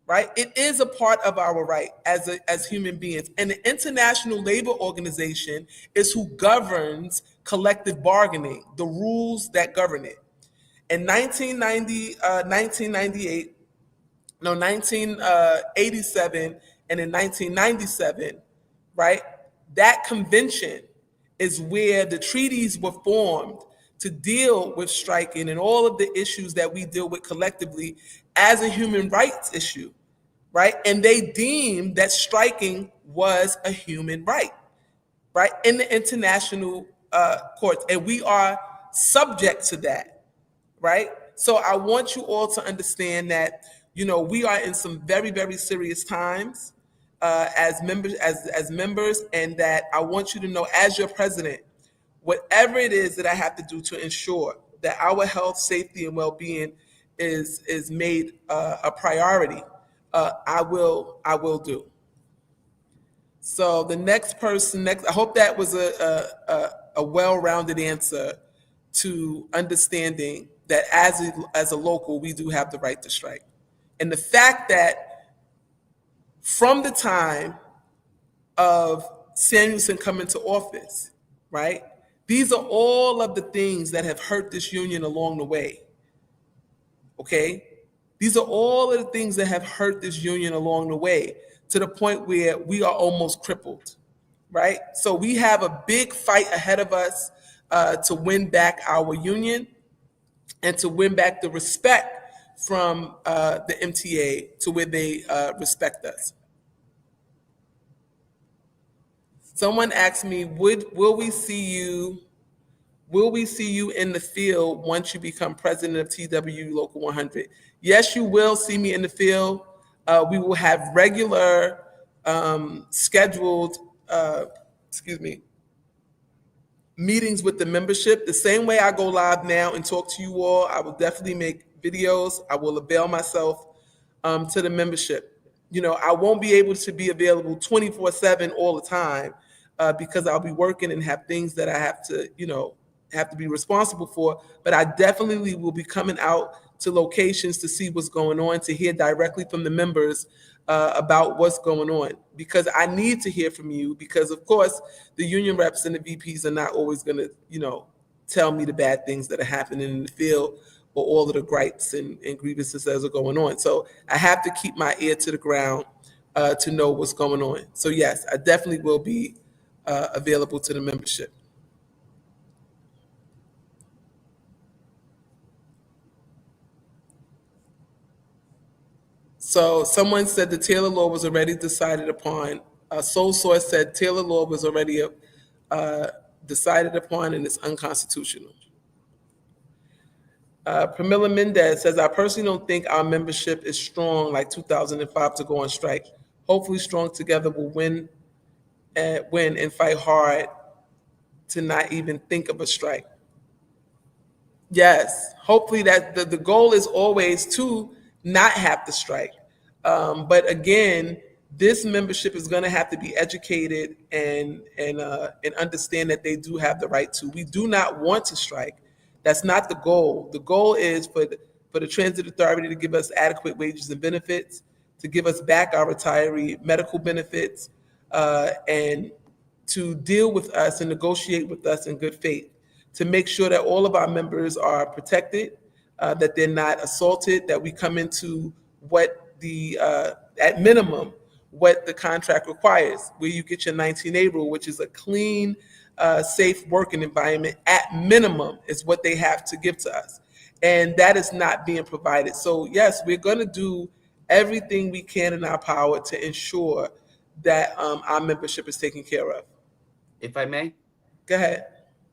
right? It is a part of our right as human beings. And the International Labor Organization is who governs collective bargaining, the rules that govern it. In 1987, and in 1997, right, that convention is where the treaties were formed to deal with striking and all of the issues that we deal with collectively as a human rights issue, right? And they deemed that striking was a human right, right, in the international courts. And we are subject to that, right? So I want you all to understand that, we are in some very, very serious times as members, and that I want you to know, as your president, whatever it is that I have to do to ensure that our health, safety, and well-being is made a priority, I will do. So the next, I hope that was a well-rounded answer to understanding that as a local, we do have the right to strike. And the fact that from the time of Samuelson coming to office, right? These are all of the things that have hurt this union along the way. Okay? These are all of the things that have hurt this union along the way to the point where we are almost crippled, right? So we have a big fight ahead of us to win back our union and to win back the respect from the MTA to where they respect us. Someone asked me, will we see you in the field once you become president of TW Local 100? Yes, you will see me in the field. We will have regular scheduled meetings with the membership. The same way I go live now and talk to you all, I will definitely make videos. I will avail myself to the membership. You know, I won't be able to be available 24/7 all the time because I'll be working and have things that I have to, have to be responsible for. But I definitely will be coming out to locations to see what's going on, to hear directly from the members about what's going on, because I need to hear from you, because of course the union reps and the VPs are not always going to, tell me the bad things that are happening in the field or all of the gripes and grievances that are going on. So I have to keep my ear to the ground to know what's going on. So yes, I definitely will be available to the membership. So someone said the Taylor law was already decided upon. Sole Source said Taylor law was already decided upon and it's unconstitutional. Pramila Mendez says, I personally don't think our membership is strong like 2005 to go on strike. Hopefully Strong Together will win and fight hard to not even think of a strike. Yes, hopefully that the goal is always to not have to strike. But again, this membership is going to have to be educated and understand that they do have the right to. We do not want to strike. That's not the goal. The goal is for the Transit Authority to give us adequate wages and benefits, to give us back our retiree medical benefits, and to deal with us and negotiate with us in good faith, to make sure that all of our members are protected, that they're not assaulted, that we come into what at minimum, what the contract requires, where you get your 19A rule, which is a clean, safe working environment. At minimum is what they have to give to us. And that is not being provided. So yes, we're going to do everything we can in our power to ensure that our membership is taken care of. If I may? Go ahead.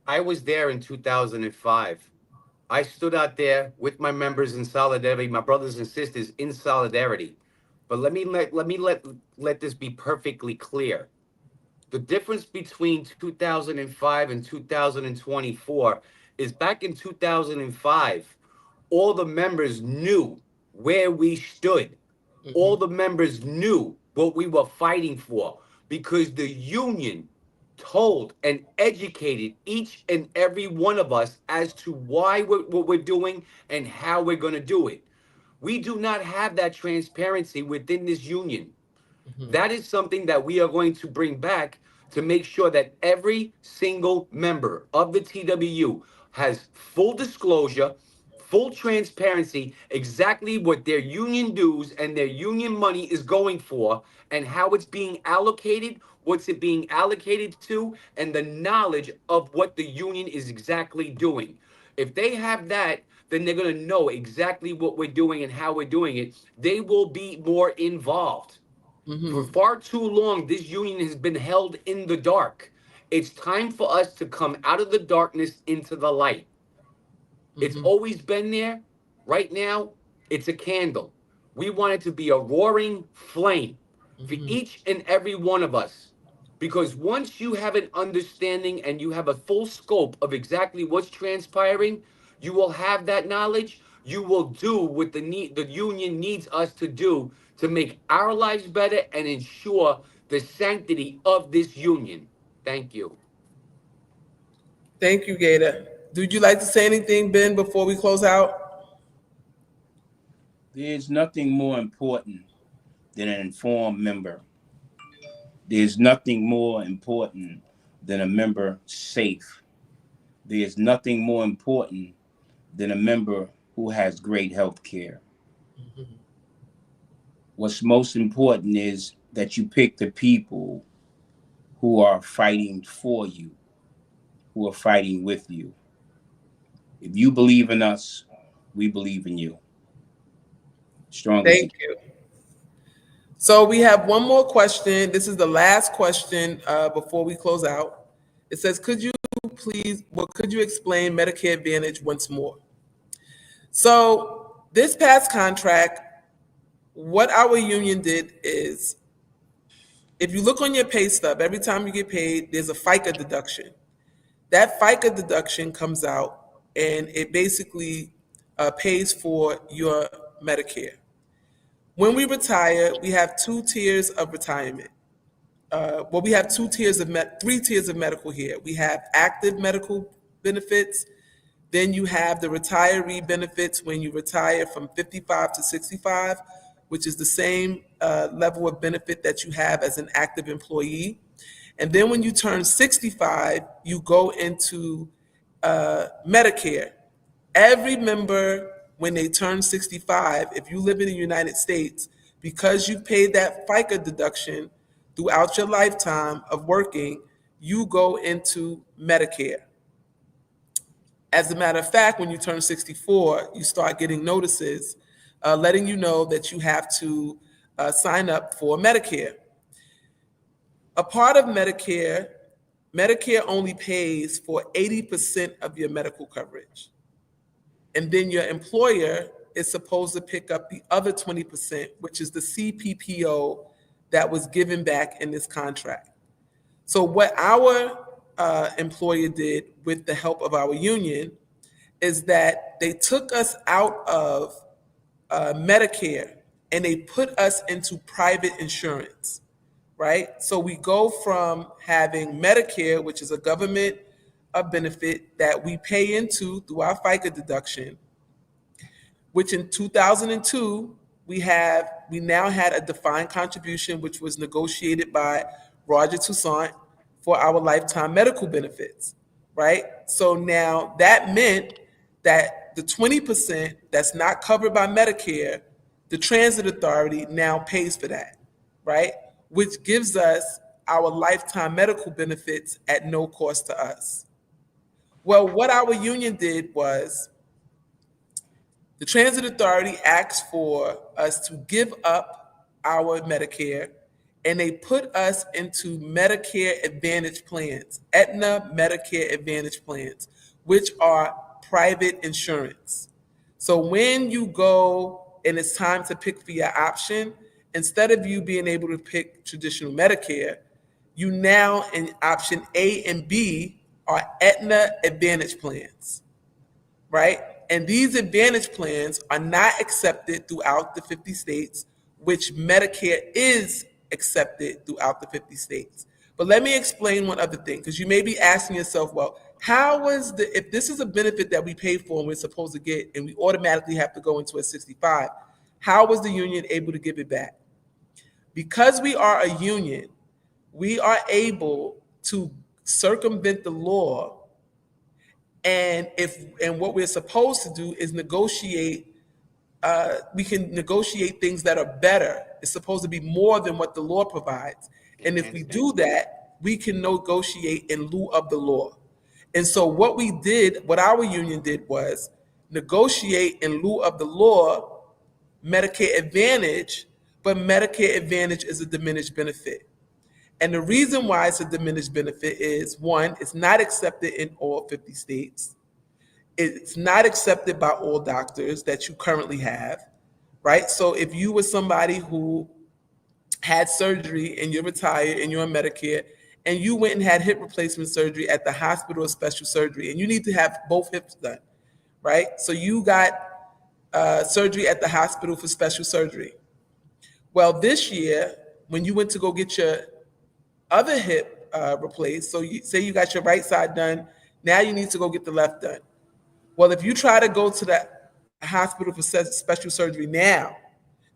I was there in 2005. I stood out there with my members in solidarity, my brothers and sisters in solidarity. But let me let this be perfectly clear. The difference between 2005 and 2024 is back in 2005, all the members knew where we stood. All the members knew what we were fighting for, because the union told and educated each and every one of us as to why what we're doing and how we're going to do it. We do not have that transparency within this union. That is something that we are going to bring back to make sure that every single member of the TWU has full disclosure, full transparency, exactly what their union dues and their union money is going for, and how it's being allocated, what's it being allocated to, and the knowledge of what the union is exactly doing. If they have that, then they're going to know exactly what we're doing and how we're doing it. They will be more involved. For far too long, this union has been held in the dark. It's time for us to come out of the darkness into the light. It's always been there. Right now, it's a candle. We want it to be a roaring flame for each and every one of us. Because once you have an understanding and you have a full scope of exactly what's transpiring, you will have that knowledge. You will do what the union needs us to do to make our lives better and ensure the sanctity of this union. Thank you. Thank you, Gator. Would you like to say anything, Ben, before we close out? There's nothing more important than an informed member. There's nothing more important than a member safe. There's nothing more important than a member who has great health care. Mhm. What's most important is that you pick the people who are fighting for you, who are fighting with you. If you believe in us, we believe in you. Stronger Thank together. you. So we have one more question. This is the last question before we close out. It says, could you explain Medicare Advantage once more? So this past contract, what our union did is, if you look on your pay stub, every time you get paid, there's a FICA deduction. That FICA deduction comes out and it basically pays for your Medicare. When we retire, we have two tiers of retirement. We have three tiers of medical here. We have active medical benefits. Then you have the retiree benefits when you retire from 55 to 65, which is the same level of benefit that you have as an active employee. And then when you turn 65, you go into Medicare. Every member, when they turn 65, if you live in the United States, because you paid that FICA deduction throughout your lifetime of working, you go into Medicare. As a matter of fact, when you turn 64, you start getting notices letting you know that you have to sign up for Medicare. A part of Medicare, Medicare only pays for 80% of your medical coverage. And then your employer is supposed to pick up the other 20%, which is the CPPO that was given back in this contract. So what our employer did with the help of our union is that they took us out of Medicare and they put us into private insurance, right? So we go from having Medicare, which is a government benefit that we pay into through our FICA deduction, which in 2002 we now had a defined contribution which was negotiated by Roger Toussaint for our lifetime medical benefits, right? So now that meant that the 20% that's not covered by Medicare, the transit authority now pays for that, right? Which gives us our lifetime medical benefits at no cost to us. Well, what our union did was the transit authority asked for us to give up our Medicare and they put us into Medicare Advantage plans, Aetna Medicare Advantage plans, which are private insurance. So when you go and it's time to pick for your option, instead of you being able to pick traditional Medicare, you now in option A and B are Aetna Advantage plans, right? And these Advantage plans are not accepted throughout the 50 states, which Medicare is accepted throughout the 50 states. But let me explain one other thing, because you may be asking yourself, well, if this is a benefit that we pay for and we're supposed to get, and we automatically have to go into a 65, how was the union able to give it back? Because we are a union, we are able to circumvent the law. And what we're supposed to do is negotiate. We can negotiate things that are better. It's supposed to be more than what the law provides. And if we do that, we can negotiate in lieu of the law. And so what our union did was negotiate in lieu of the law Medicare Advantage, but Medicare Advantage is a diminished benefit. And the reason why it's a diminished benefit is, one, it's not accepted in all 50 states. It's not accepted by all doctors that you currently have, right? So if you were somebody who had surgery and you're retired and you're on Medicare and you went and had hip replacement surgery at the hospital of special surgery and you need to have both hips done, right? So you got surgery at the hospital for special surgery. Well, this year, when you went to go get your other hip replaced, so you say you got your right side done, now you need to go get the left done. Well, if you try to go to the hospital for special surgery now,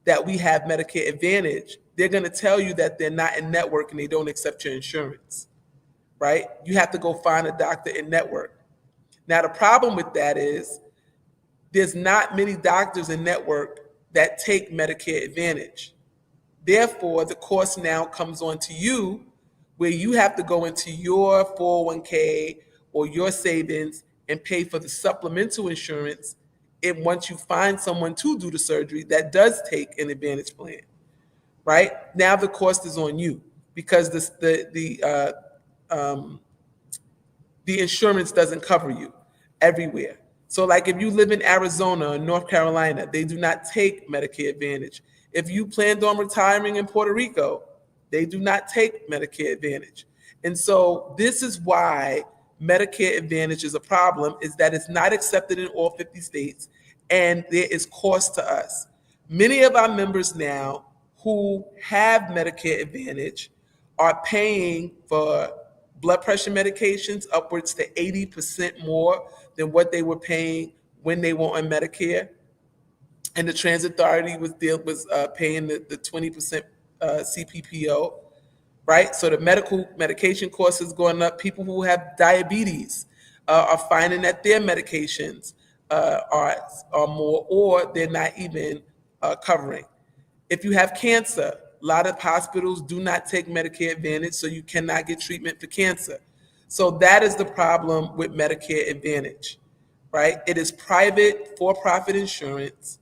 that we have Medicare Advantage, they're going to tell you that they're not in network and they don't accept your insurance, right? You have to go find a doctor in network. Now, the problem with that is there's not many doctors in network that take Medicare Advantage. Therefore, the cost now comes on to you, where you have to go into your 401k or your savings and pay for the supplemental insurance. And once you find someone to do the surgery that does take an Advantage plan, right? Now the cost is on you because the insurance doesn't cover you everywhere. So like if you live in Arizona or North Carolina, they do not take Medicare Advantage. If you planned on retiring in Puerto Rico, they do not take Medicare Advantage. And so this is why Medicare Advantage is a problem, is that it's not accepted in all 50 states and there is cost to us. Many of our members now who have Medicare Advantage are paying for blood pressure medications upwards to 80% more than what they were paying when they were on Medicare. And the Transit Authority was paying the 20% CPPO, right? So the medication cost is going up. People who have diabetes are finding that their medications are more, or they're not even covering. If you have cancer, a lot of hospitals do not take Medicare Advantage, so you cannot get treatment for cancer. So that is the problem with Medicare Advantage, right? It is private, for-profit insurance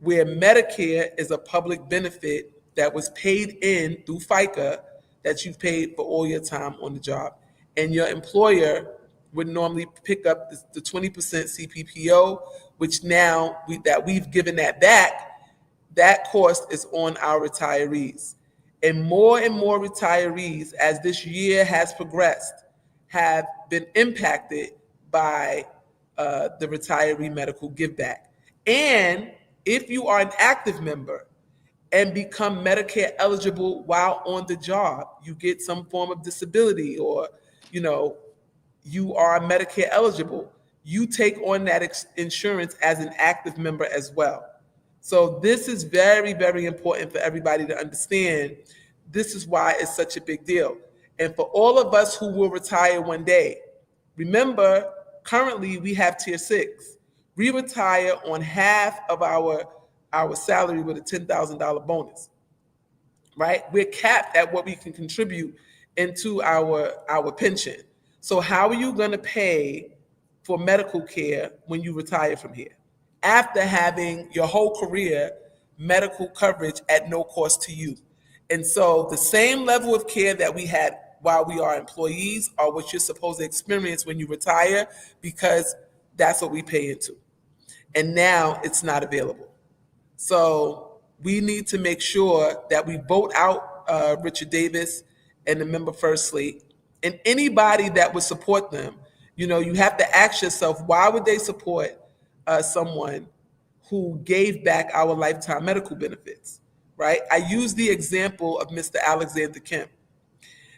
where Medicare is a public benefit that was paid in through FICA that you've paid for all your time on the job. And your employer would normally pick up the 20% CPPO, which now we've given that back. That cost is on our retirees. And more retirees, as this year has progressed, have been impacted by the retiree medical give back. And if you are an active member and become Medicare eligible while on the job, you get some form of disability, or you are Medicare eligible, you take on that insurance as an active member as well. So this is very, very important for everybody to understand. This is why it's such a big deal. And for all of us who will retire one day, remember, currently we have tier 6. We retire on half of our salary with a $10,000 bonus, right? We're capped at what we can contribute into our pension. So how are you going to pay for medical care when you retire from here, after having your whole career medical coverage at no cost to you? And so the same level of care that we had while we are employees are what you're supposed to experience when you retire, because that's what we pay into. And now it's not available. So we need to make sure that we vote out Richard Davis and the member first slate, and anybody that would support them. You have to ask yourself, why would they support someone who gave back our lifetime medical benefits, right? I use the example of Mr. Alexander Kemp.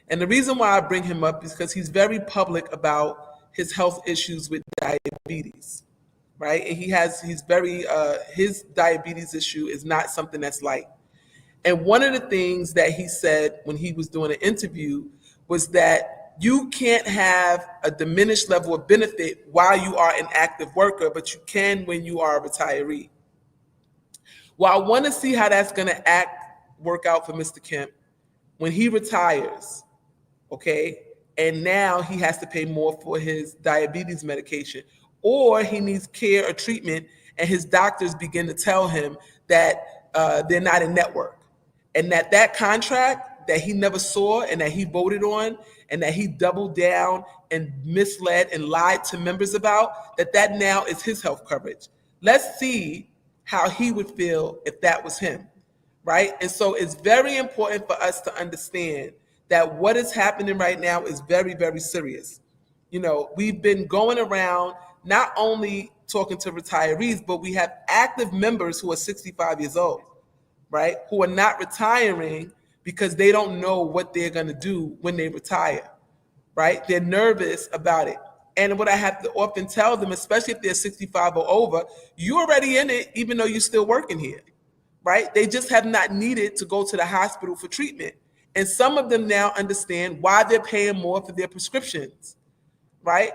And the reason why I bring him up is because he's very public about his health issues with diabetes, right? And his diabetes issue is not something that's light. And one of the things that he said when he was doing an interview was that you can't have a diminished level of benefit while you are an active worker, but you can when you are a retiree. Well, I want to see how that's going to work out for Mr. Kemp when he retires, okay? And now he has to pay more for his diabetes medication, or he needs care or treatment, and his doctors begin to tell him that they're not in network, and that contract that he never saw and that he voted on and that he doubled down and misled and lied to members about, that now is his health coverage. Let's see how he would feel if that was him, right? And so it's very important for us to understand that what is happening right now is very, very serious. We've been going around not only talking to retirees, but we have active members who are 65 years old, right? Who are not retiring because they don't know what they're going to do when they retire, right? They're nervous about it. And what I have to often tell them, especially if they're 65 or over, you're already in it, even though you're still working here, right? They just have not needed to go to the hospital for treatment. And some of them now understand why they're paying more for their prescriptions, right?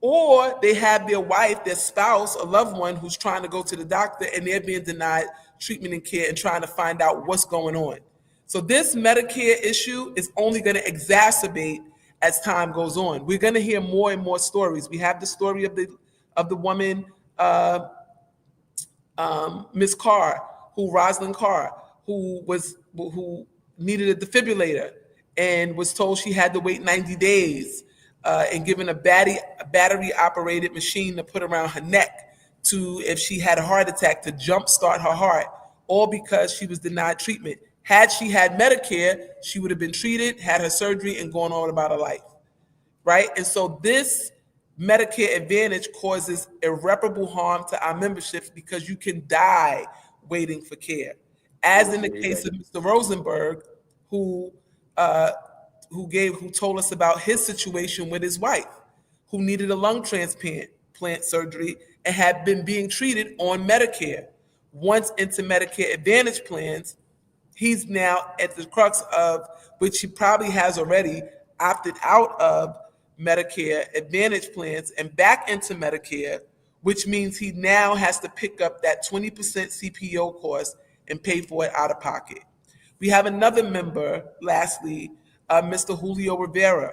Or they have their wife, their spouse, a loved one who's trying to go to the doctor and they're being denied treatment and care and trying to find out what's going on. So this Medicare issue is only going to exacerbate as time goes on. We're going to hear more and more stories. We have the story of the woman, Miss Carr, Rosalind Carr, who needed a defibrillator and was told she had to wait 90 days and given a battery operated machine to put around her neck to, if she had a heart attack, to jumpstart her heart, all because she was denied treatment. Had she had Medicare, she would have been treated, had her surgery, and gone on about her life, right? And so this Medicare Advantage causes irreparable harm to our memberships because you can die waiting for care. As in the case of Mr. Rosenberg, who told us about his situation with his wife, who needed a lung transplant surgery and had been being treated on Medicare. Once into Medicare Advantage plans, he's now at the crux of, which he probably has already opted out of, Medicare Advantage plans and back into Medicare, which means he now has to pick up that 20% CPO cost and pay for it out of pocket. We have another member, lastly, Mr. Julio Rivera,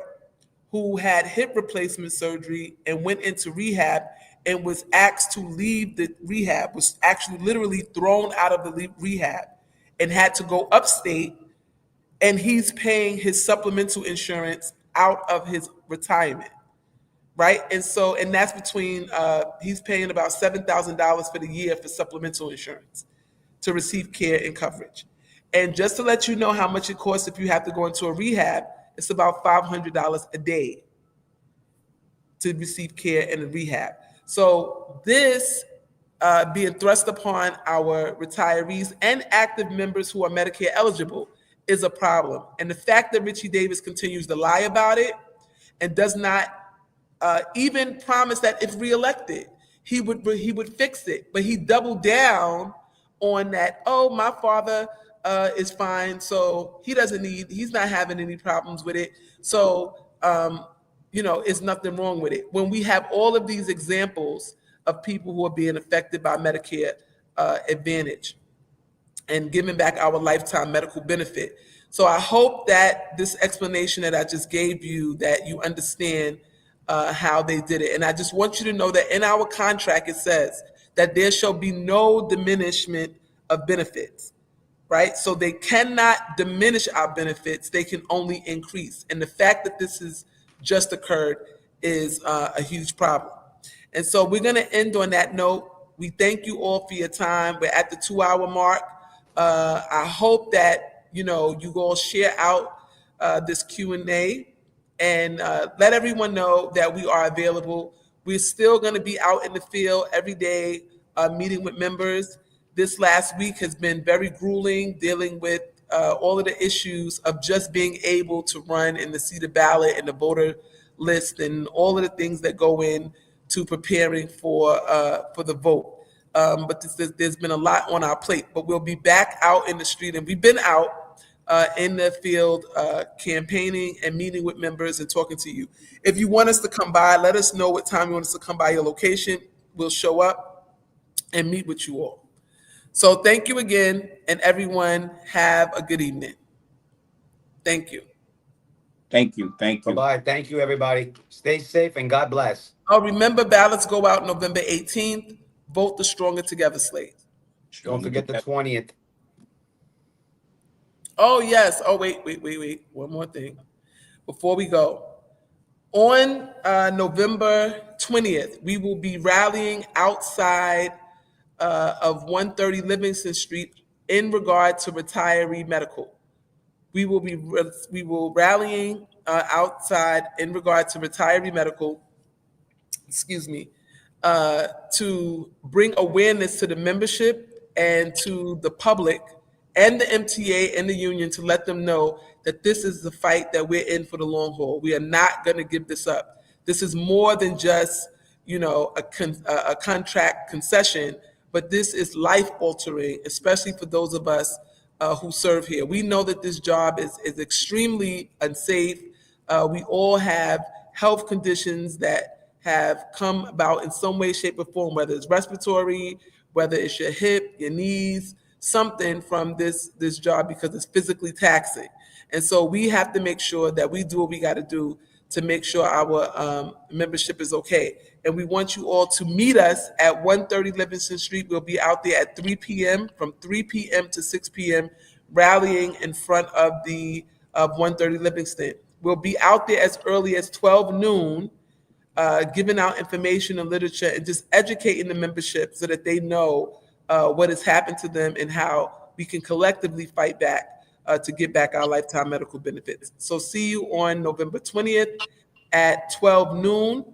who had hip replacement surgery and went into rehab and was asked to leave the rehab, was actually literally thrown out of the rehab and had to go upstate, and he's paying his supplemental insurance out of his retirement, right? And so, and that's between, he's paying about $7,000 for the year for supplemental insurance to receive care and coverage. And just to let you know how much it costs if you have to go into a rehab, it's about $500 a day to receive care in a rehab. So this being thrust upon our retirees and active members who are Medicare eligible is a problem. And the fact that Richie Davis continues to lie about it and does not even promise that if reelected, he would fix it. But he doubled down on that, oh, my father is fine, so he's not having any problems with it. So, it's nothing wrong with it. When we have all of these examples of people who are being affected by Medicare Advantage and giving back our lifetime medical benefit. So I hope that this explanation that I just gave you, that you understand how they did it. And I just want you to know that in our contract, it says that there shall be no diminishment of benefits, right? So they cannot diminish our benefits. They can only increase. And the fact that this has just occurred is a huge problem. And so we're going to end on that note. We thank you all for your time. We're at the 2-hour mark. I hope that, you all share out this Q&A and let everyone know that we are available. We're still going to be out in the field every day, meeting with members. This last week has been very grueling, dealing with all of the issues of just being able to run and to see the ballot and the voter list and all of the things that go in to preparing for the vote. But there's been a lot on our plate, but we'll be back out in the street, and we've been out in the field campaigning and meeting with members and talking to you. If you want us to come by, let us know what time you want us to come by your location. We'll show up and meet with you all. So thank you again, and everyone have a good evening. Thank you. Thank you. Bye-bye. Thank you, everybody. Stay safe and God bless. Oh, remember, ballots go out November 18th. Vote the Stronger Together Slate. Don't forget the 20th. Oh, yes. Oh, wait. One more thing before we go. On November 20th, we will be rallying outside of 130 Livingston Street in regard to retiree medical. We will rallying outside in regard to retiree medical, to bring awareness to the membership and to the public and the MTA and the union to let them know that this is the fight that we're in for the long haul. We are not going to give this up. This is more than just, a contract concession, but this is life altering, especially for those of us who serve here. We know that this job is extremely unsafe. We all have health conditions that have come about in some way, shape, or form, whether it's respiratory, whether it's your hip, your knees, something from this job, because it's physically taxing. And so we have to make sure that we do what we got to do to make sure our membership is okay. And we want you all to meet us at 130 Livingston Street. We'll be out there at 3 p.m., from 3 p.m. to 6 p.m., rallying in front of 130 Livingston. We'll be out there as early as 12 noon, giving out information and literature and just educating the membership so that they know what has happened to them and how we can collectively fight back to get back our lifetime medical benefits. So see you on November 20th at 12 noon.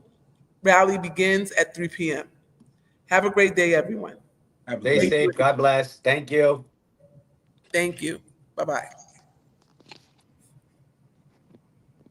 Rally begins at 3 p.m. Have a great day, everyone. Stay safe. God bless. Thank you. Thank you. Bye-bye.